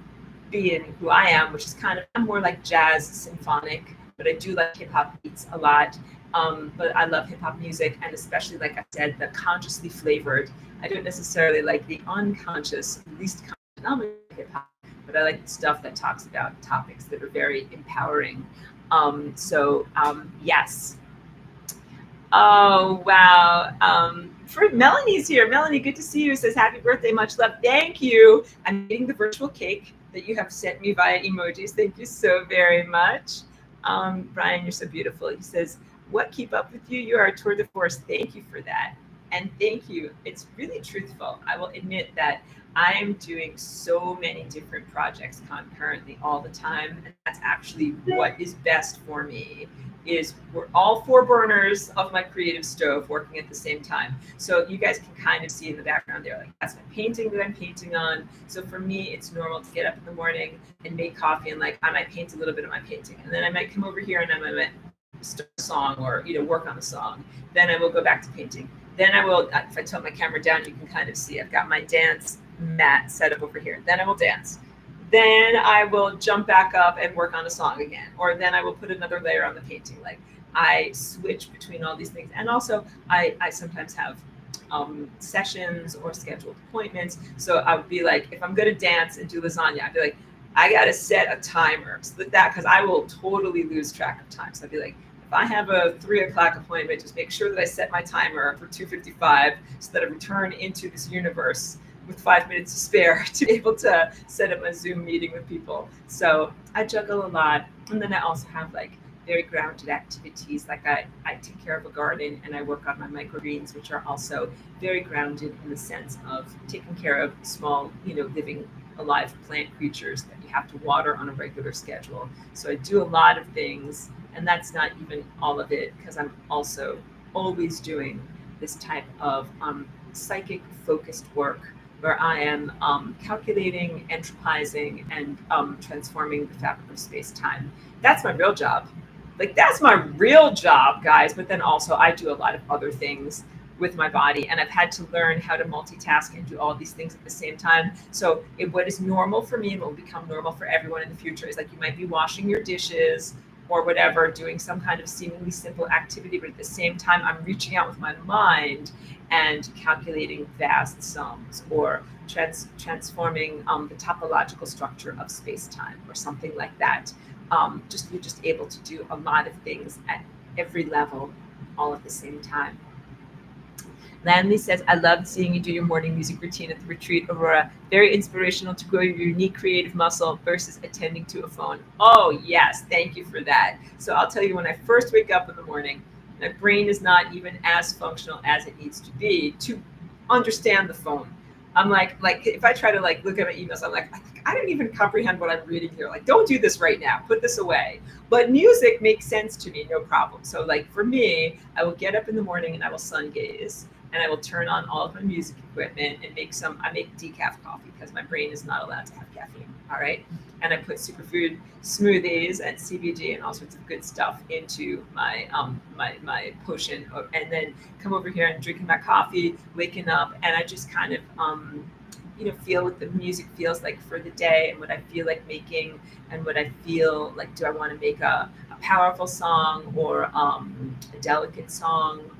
being who I am, which is I'm more like jazz symphonic, but I do like hip hop beats a lot. But I love hip hop music, and especially, like I said, the consciously flavored. I don't necessarily like the unconscious, least conscious hip hop, but I like the stuff that talks about topics that are very empowering. Yes. Oh, wow. For Melanie's here. Melanie, good to see you. Says happy birthday, much love. Thank you. I'm eating the virtual cake that you have sent me via emojis. Thank you so very much. Brian, you're so beautiful. He says, what keep up with you? You are a tour de force. Thank you for that. And thank you. It's really truthful. I will admit that I am doing so many different projects concurrently all the time. And that's actually what is best for me. Is we're all four burners of my creative stove working at the same time. So you guys can kind of see in the background there, like that's my painting that I'm painting on. So for me, it's normal to get up in the morning and make coffee, and like I might paint a little bit of my painting, and then I might come over here and I might start a song or work on a song. Then I will go back to painting. Then I will, if I tilt my camera down, you can kind of see I've got my dance mat set up over here. Then I will dance. Then I will jump back up and work on a song again, or then I will put another layer on the painting. Like I switch between all these things. And also I sometimes have sessions or scheduled appointments. So I would be like, if I'm going to dance and do lasagna, I'd be like, I got to set a timer so that, because I will totally lose track of time. So I'd be like, if I have a 3:00 appointment, just make sure that I set my timer for 2:55 so that I return into this universe with 5 minutes to spare to be able to set up a Zoom meeting with people. So I juggle a lot. And then I also have like very grounded activities. Like I take care of a garden and I work on my microgreens, which are also very grounded in the sense of taking care of small, living alive plant creatures that you have to water on a regular schedule. So I do a lot of things, and that's not even all of it because I'm also always doing this type of psychic focused work where I am calculating, entropizing, and transforming the fabric of space time. That's my real job. Like, that's my real job, guys. But then also, I do a lot of other things with my body, and I've had to learn how to multitask and do all these things at the same time. So, what is normal for me and what will become normal for everyone in the future is like you might be washing your dishes or whatever, doing some kind of seemingly simple activity, but at the same time, I'm reaching out with my mind and calculating vast sums or transforming the topological structure of space-time or something like that. You're just able to do a lot of things at every level all at the same time. Landley says, I loved seeing you do your morning music routine at the retreat, Aurora. Very inspirational to grow your unique creative muscle versus attending to a phone. Oh, yes. Thank you for that. So I'll tell you, when I first wake up in the morning, my brain is not even as functional as it needs to be to understand the phone. I'm like if I try to look at my emails, I'm like, I don't even comprehend what I'm reading here. Like, don't do this right now. Put this away. But music makes sense to me, no problem. So for me, I will get up in the morning and I will sun gaze and I will turn on all of my music equipment and I make decaf coffee because my brain is not allowed to have caffeine. All right. And I put superfood smoothies and CBD and all sorts of good stuff into my my potion, and then come over here and drinking my coffee, waking up, and I just kind of feel what the music feels like for the day and what I feel like making and what I feel like. Do I want to make a powerful song or a delicate song?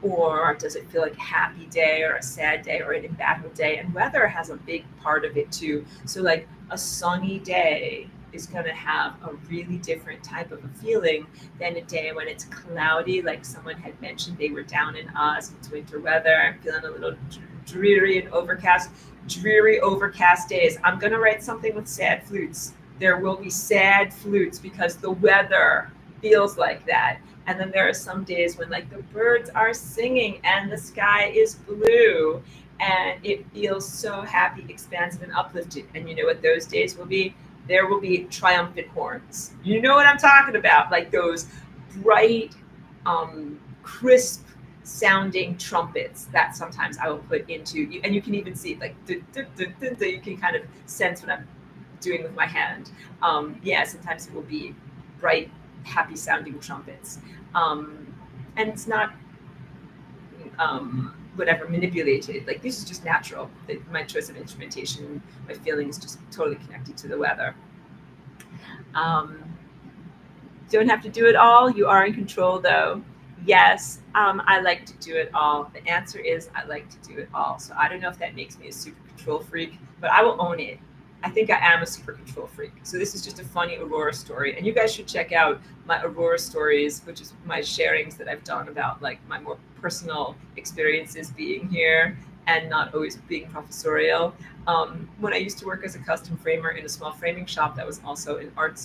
Or does it feel like a happy day or a sad day or an embattled day? And weather has a big part of it too. So a sunny day is going to have a really different type of a feeling than a day when it's cloudy. Like someone had mentioned, they were down in Oz, it's winter weather. I'm feeling a little dreary and overcast. Dreary, overcast days. I'm going to write something with sad flutes. There will be sad flutes because the weather feels like that. And then there are some days when the birds are singing and the sky is blue and it feels so happy, expansive, and uplifted. And you know what those days will be? There will be triumphant horns. You know what I'm talking about? Like those bright, crisp sounding trumpets that sometimes I will put into, and you can even see you can kind of sense what I'm doing with my hand. Sometimes it will be bright, happy sounding trumpets. And it's not whatever manipulated. Like, this is just natural. My choice of instrumentation, my feelings just totally connected to the weather. Don't have to do it all. You are in control though. Yes, I like to do it all. The answer is I like to do it all. So I don't know if that makes me a super control freak, but I will own it. I think I am a super control freak. So this is just a funny Aurora story. And you guys should check out my Aurora stories, which is my sharings that I've done about my more personal experiences being here and not always being professorial. When I used to work as a custom framer in a small framing shop that was also an art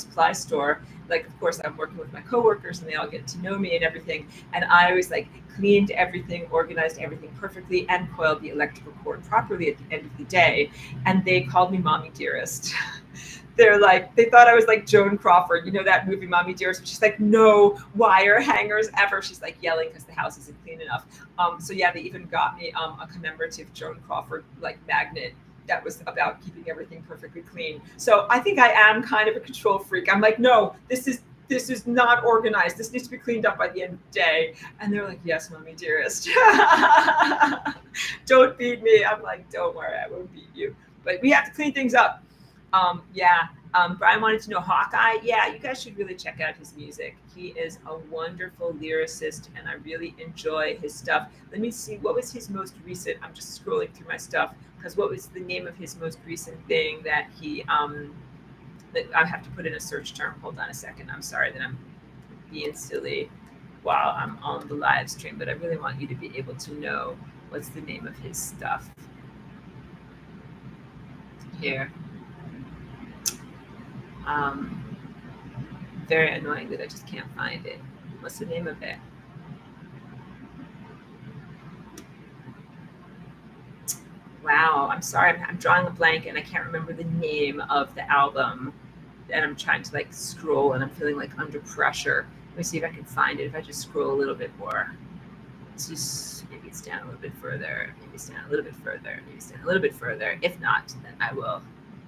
supply store, of course I'm working with my coworkers and they all get to know me and everything. And I always cleaned everything, organized everything perfectly, and coiled the electrical cord properly at the end of the day. And they called me Mommy Dearest. They thought I was like Joan Crawford, you know that movie Mommy Dearest? She's like, no wire hangers ever. She's yelling because the house isn't clean enough. So yeah, they even got me a commemorative Joan Crawford magnet that was about keeping everything perfectly clean. So I think I am kind of a control freak. I'm like, no, this is not organized. This needs to be cleaned up by the end of the day. And they're like, yes, Mommy Dearest. Don't beat me. I'm like, don't worry, I won't beat you. But we have to clean things up. Brian wanted to know Hawkeye. Yeah, you guys should really check out his music. He is a wonderful lyricist, and I really enjoy his stuff. Let me see, what was his most recent? I'm just scrolling through my stuff because what was the name of his most recent thing that he that I have to put in a search term. Hold on a second. I'm sorry that I'm being silly while I'm on the live stream, but I really want you to be able to know what's the name of his stuff. Here. Very annoying that I just can't find it. What's the name of it? Wow, I'm sorry, I'm drawing a blank and I can't remember the name of the album. And I'm trying to like scroll and I'm feeling like under pressure. Let me see if I can find it. If I just scroll a little bit more, it's just maybe it's down a little bit further, maybe it's down a little bit further, maybe it's down a little bit further. If not, then I will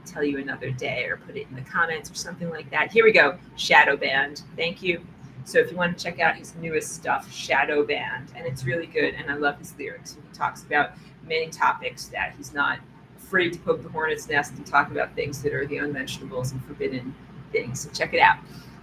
tell you another day or put it in the comments or something like that. Here we go. Shadow Band. Thank you. So if you want to check out his newest stuff, Shadow Band, and it's really good, and I love his lyrics. He talks about many topics that he's not afraid to poke the hornet's nest and talk about things that are the unmentionables and forbidden things. So check it out.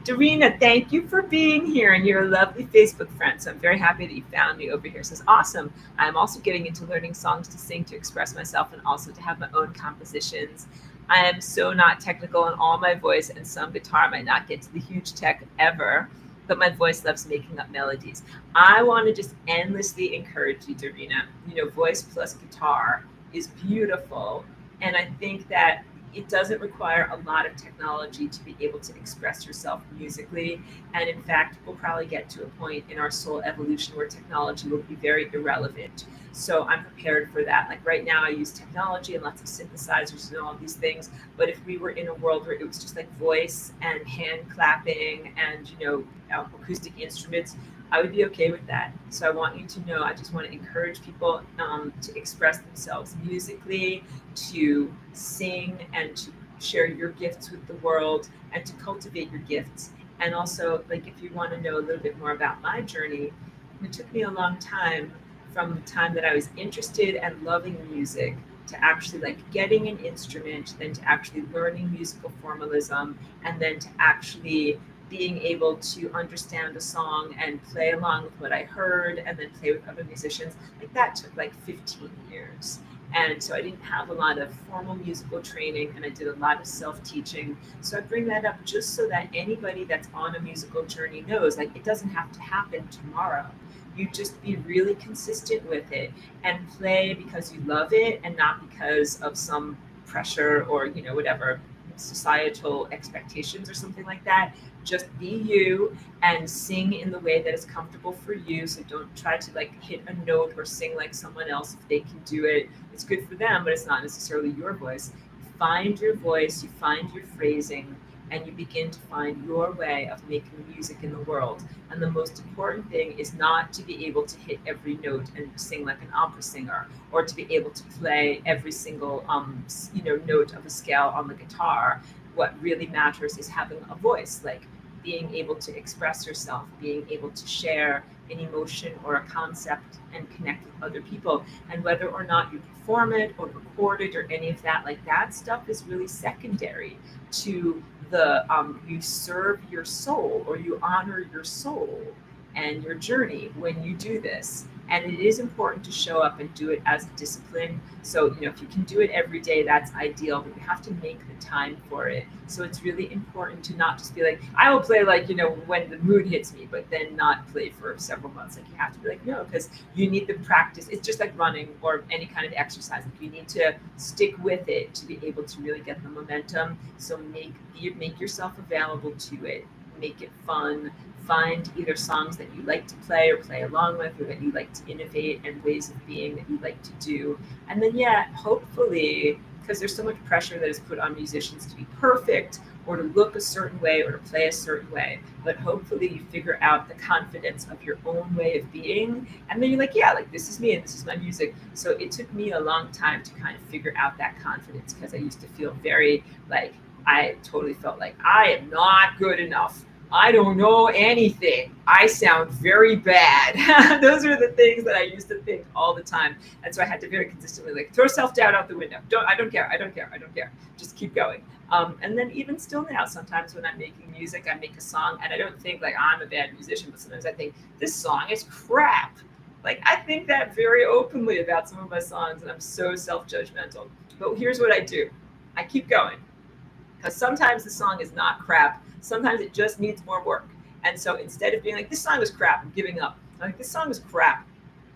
Darina, thank you for being here, and you're a lovely Facebook friend. So I'm very happy that you found me over here. Says, awesome. I'm also getting into learning songs to sing, to express myself, and also to have my own compositions. I am so not technical in all my voice, and some guitar might not get to the huge tech ever, but my voice loves making up melodies. I want to just endlessly encourage you, Darina. You know, voice plus guitar is beautiful. And I think that it doesn't require a lot of technology to be able to express yourself musically. And in fact, we'll probably get to a point in our soul evolution where technology will be very irrelevant. So I'm prepared for that. Like right now, I use technology and lots of synthesizers and all these things. But if we were in a world where it was just like voice and hand clapping and, acoustic instruments, I would be okay with that. So I want you to know, I just want to encourage people to express themselves musically, to sing and to share your gifts with the world and to cultivate your gifts. And also, like, if you want to know a little bit more about my journey, it took me a long time from the time that I was interested and loving music to actually like getting an instrument, then to actually learning musical formalism, and then to actually being able to understand a song and play along with what I heard and then play with other musicians. Like that took like 15 years. And so I didn't have a lot of formal musical training and I did a lot of self-teaching. So I bring that up just so that anybody that's on a musical journey knows, like, it doesn't have to happen tomorrow. You just be really consistent with it and play because you love it and not because of some pressure or, whatever societal expectations or something like that. Just be you and sing in the way that is comfortable for you. So don't try to like hit a note or sing like someone else if they can do it. It's good for them, but it's not necessarily your voice. You find your voice, you find your phrasing, and you begin to find your way of making music in the world. And the most important thing is not to be able to hit every note and sing like an opera singer, or to be able to play every single note of a scale on the guitar. What really matters is having a voice, like being able to express yourself, being able to share an emotion or a concept and connect with other people. And whether or not you perform it or record it or any of that, like that stuff is really secondary to the you serve your soul or you honor your soul and your journey when you do this. And it is important to show up and do it as a discipline. So, if you can do it every day, that's ideal, but you have to make the time for it. So it's really important to not just be like, I will play like, when the mood hits me, but then not play for several months. Like you have to be like, no, because you need the practice. It's just like running or any kind of exercise. Like you need to stick with it to be able to really get the momentum. So make yourself available to it. Make it fun. Find either songs that you like to play or play along with, or that you like to innovate, and ways of being that you like to do. And then, hopefully, because there's so much pressure that is put on musicians to be perfect or to look a certain way or to play a certain way, but hopefully you figure out the confidence of your own way of being. And then you're like, this is me and this is my music. So it took me a long time to kind of figure out that confidence, because I used to feel very like, I totally felt like I am not good enough. I don't know anything. I sound very bad. Those are the things that I used to think all the time. And so I had to very consistently like throw self-doubt out the window. I don't care. Just keep going. And then even still now, sometimes when I'm making music, I make a song and I don't think like I'm a bad musician, but sometimes I think this song is crap. Like I think that very openly about some of my songs, and I'm so self-judgmental. But here's what I do. I keep going. Because sometimes the song is not crap. Sometimes it just needs more work. And so instead of being like, this song is crap, I'm giving up. I'm like, this song is crap.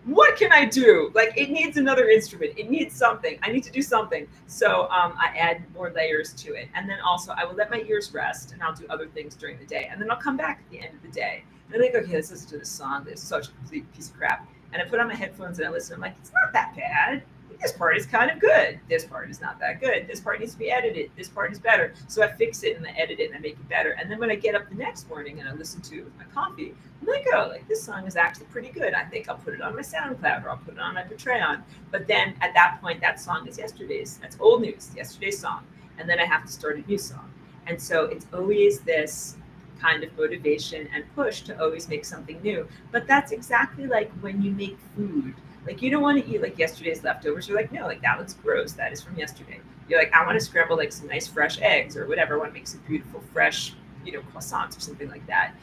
what can I do? Like, it needs another instrument. It needs something. I need to do something. So I add more layers to it. And then also I will let my ears rest and I'll do other things during the day. And then I'll come back at the end of the day. And I'm like, okay, let's listen to this song. This is such a complete piece of crap. And I put on my headphones and I listen. I'm like, it's not that bad. This part is kind of good. This part is not that good. This part needs to be edited. This part is better. So I fix it and I edit it and I make it better. And then when I get up the next morning and I listen to it with my coffee, I'm like, oh, like this song is actually pretty good. I think I'll put it on my SoundCloud or I'll put it on my Patreon. But then at that point, that song is yesterday's. That's old news, yesterday's song. And then I have to start a new song. And so it's always this kind of motivation and push to always make something new. But that's exactly like when you make food. Like, you don't want to eat like yesterday's leftovers. You're like, no, like that looks gross. That is from yesterday. You're like, I want to scramble like some nice fresh eggs or whatever. I want to make some beautiful fresh, croissants or something like that.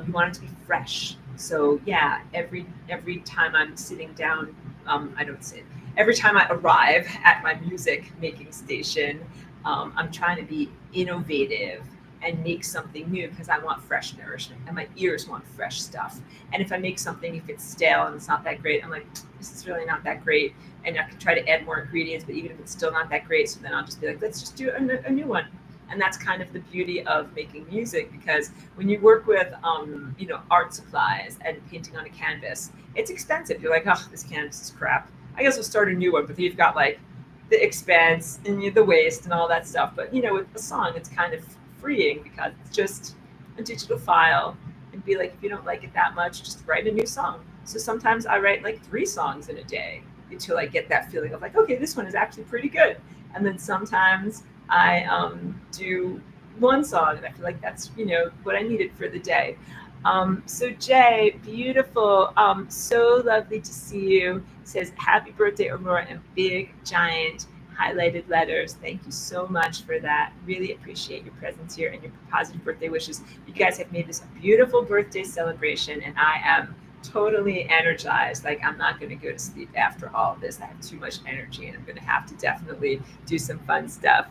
You want it to be fresh. So yeah, every time I'm sitting down, I don't sit. Every time I arrive at my music making station, I'm trying to be innovative and make something new because I want fresh nourishment and my ears want fresh stuff. And if I make something, if it's stale and it's not that great, I'm like, this is really not that great. And I can try to add more ingredients, but even if it's still not that great, so then I'll just be like, let's just do a new one. And that's kind of the beauty of making music, because when you work with, art supplies and painting on a canvas, it's expensive. You're like, oh, this canvas is crap. I guess we'll start a new one, but you've got like the expense and the waste and all that stuff. But with a song, it's kind of freeing because it's just a digital file, and be like, if you don't like it that much, just write a new song. So sometimes I write like 3 songs in a day until I get that feeling of like, okay, this one is actually pretty good. And then sometimes I do 1 song and I feel like that's what I needed for the day. So Jay, beautiful, so lovely to see you. Says happy birthday, Aurora, and big giant highlighted letters. Thank you so much for that. Really appreciate your presence here and your positive birthday wishes. You guys have made this a beautiful birthday celebration, and I am totally energized. Like, I'm not going to go to sleep after all of this. I have too much energy, and I'm going to have to definitely do some fun stuff.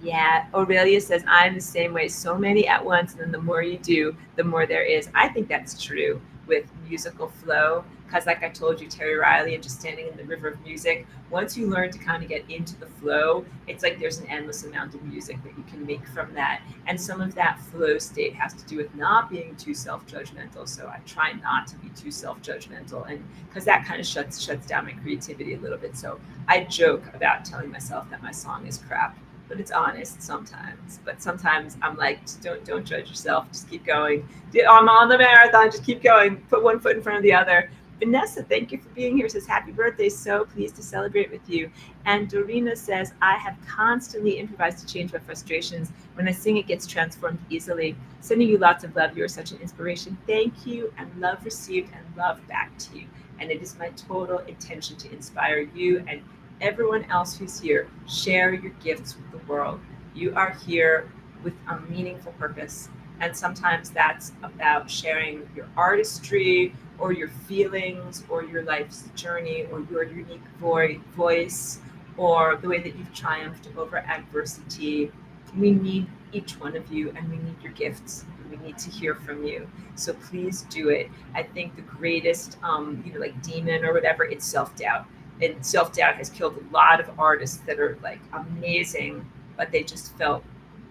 Yeah, Aurelia says, I'm the same way. So many at once, and then the more you do, the more there is. I think that's true with musical flow, because like I told you, Terry Riley and just standing in the river of music, once you learn to kind of get into the flow, it's like there's an endless amount of music that you can make from that. And some of that flow state has to do with not being too self-judgmental. So I try not to be too self-judgmental, and because that kind of shuts down my creativity a little bit. So I joke about telling myself that my song is crap, but it's honest sometimes. But sometimes I'm like, just don't judge yourself. Just keep going. I'm on the marathon. Just keep going. Put one foot in front of the other. Vanessa, thank you for being here. Says happy birthday. So pleased to celebrate with you. And Dorina says, I have constantly improvised to change my frustrations. When I sing, it gets transformed easily. Sending you lots of love. You are such an inspiration. Thank you, and love received and love back to you. And it is my total intention to inspire you and everyone else who's here. Share your gifts with the world. You are here with a meaningful purpose. And sometimes that's about sharing your artistry or your feelings or your life's journey or your unique voice or the way that you've triumphed over adversity. We need each one of you, and we need your gifts. We need to hear from you. So please do it. I think the greatest, like demon or whatever, it's self-doubt. And self-doubt has killed a lot of artists that are like amazing, but they just felt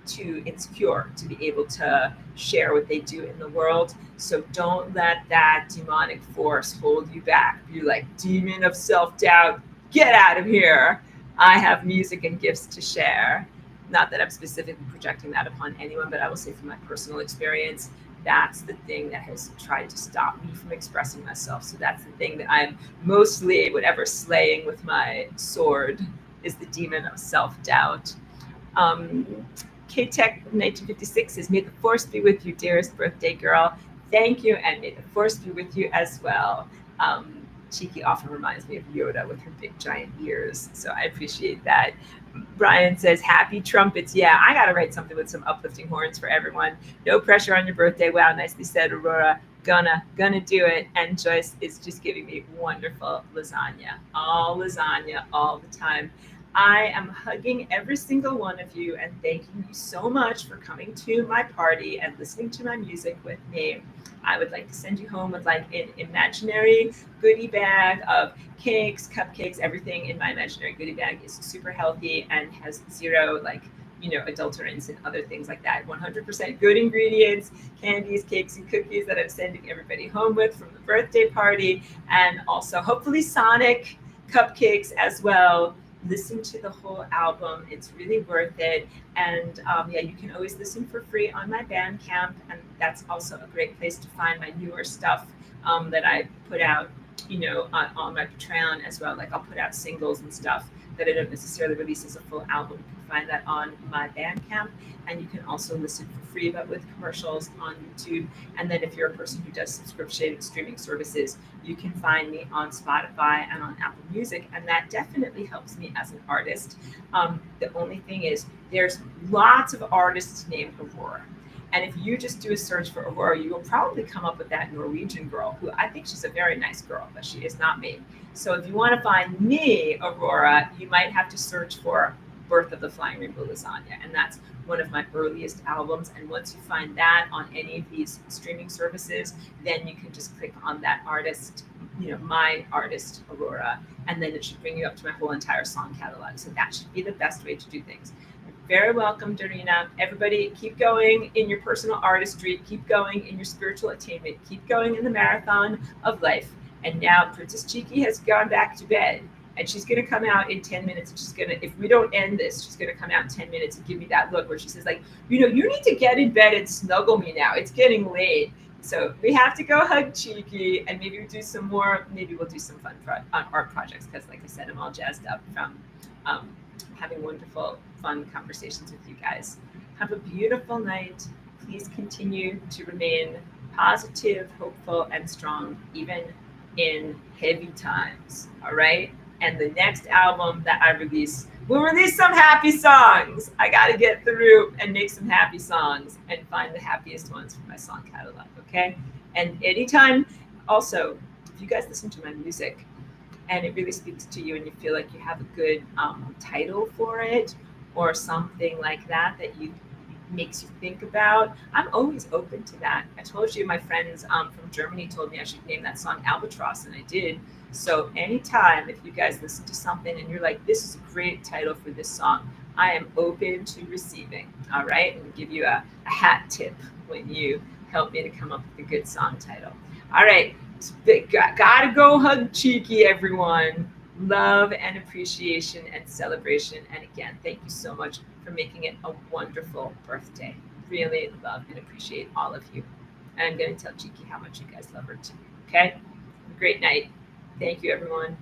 too insecure to be able to share what they do in the world. So don't let that demonic force hold you back. You're like, demon of self-doubt, get out of here. I have music and gifts to share. Not that I'm specifically projecting that upon anyone, but I will say from my personal experience, that's the thing that has tried to stop me from expressing myself. So that's the thing that I'm mostly, slaying with my sword, is the demon of self-doubt. K-Tech 1956 says, may the force be with you, dearest birthday girl. Thank you, and may the force be with you as well. Cheeky often reminds me of Yoda with her big giant ears, so I appreciate that. Brian says, happy trumpets. Yeah, I gotta write something with some uplifting horns for everyone. No pressure on your birthday. Wow, nicely said, Aurora. Gonna do it. And Joyce is just giving me wonderful lasagna all the time. I am hugging every single one of you and thanking you so much for coming to my party and listening to my music with me. I would like to send you home with like an imaginary goodie bag of cakes, cupcakes, everything in my imaginary goodie bag is super healthy and has zero like adulterants and other things like that. 100% good ingredients, candies, cakes, and cookies that I'm sending everybody home with from the birthday party, and also hopefully Sonic cupcakes as well. Listen to the whole album; it's really worth it. And yeah, you can always listen for free on my Bandcamp, and that's also a great place to find my newer stuff that I put out, on my Patreon as well. Like I'll put out singles and stuff that I don't necessarily release as a full album. You can find that on my Bandcamp, and you can also listen for free, but with commercials on YouTube. And then if you're a person who does subscription streaming services, you can find me on Spotify and on Apple Music, and that definitely helps me as an artist. The only thing is, there's lots of artists named Aurora. And if you just do a search for Aurora, you will probably come up with that Norwegian girl who I think she's a very nice girl, but she is not me. So if you want to find me, Aurora, you might have to search for Birth of the Flying Rainbow Lasagna. And that's one of my earliest albums. And once you find that on any of these streaming services, then you can just click on that artist, my artist, Aurora, and then it should bring you up to my whole entire song catalog. So that should be the best way to do things. Very welcome, Dorina. Everybody, keep going in your personal artistry, keep going in your spiritual attainment, keep going in the marathon of life. And now Princess Cheeky has gone back to bed, and she's going to come out in 10 minutes. She's going to, if we don't end this, she's going to come out in 10 minutes and give me that look where she says, like, you need to get in bed and snuggle me now. It's getting late. So we have to go hug Cheeky, and maybe we'll do some more. Maybe we'll do some fun art projects because, like I said, I'm all jazzed up from having wonderful, fun conversations with you guys. Have a beautiful night. Please continue to remain positive, hopeful, and strong, even in heavy times. All right? And the next album that I release will release some happy songs. I got to get through and make some happy songs and find the happiest ones for my song catalog. Okay? And anytime, also, if you guys listen to my music, and it really speaks to you and you feel like you have a good title for it or something like that you makes you think about, I'm always open to that. I told you my friends from Germany told me I should name that song Albatross, and I did. So anytime if you guys listen to something and you're like, this is a great title for this song, I am open to receiving. All right? And give you a hat tip when you help me to come up with a good song title. All right. Gotta go hug Cheeky, everyone. Love and appreciation and celebration. And again, thank you so much for making it a wonderful birthday. Really love and appreciate all of you. And I'm going to tell Cheeky how much you guys love her too. Okay? Have a great night. Thank you, everyone.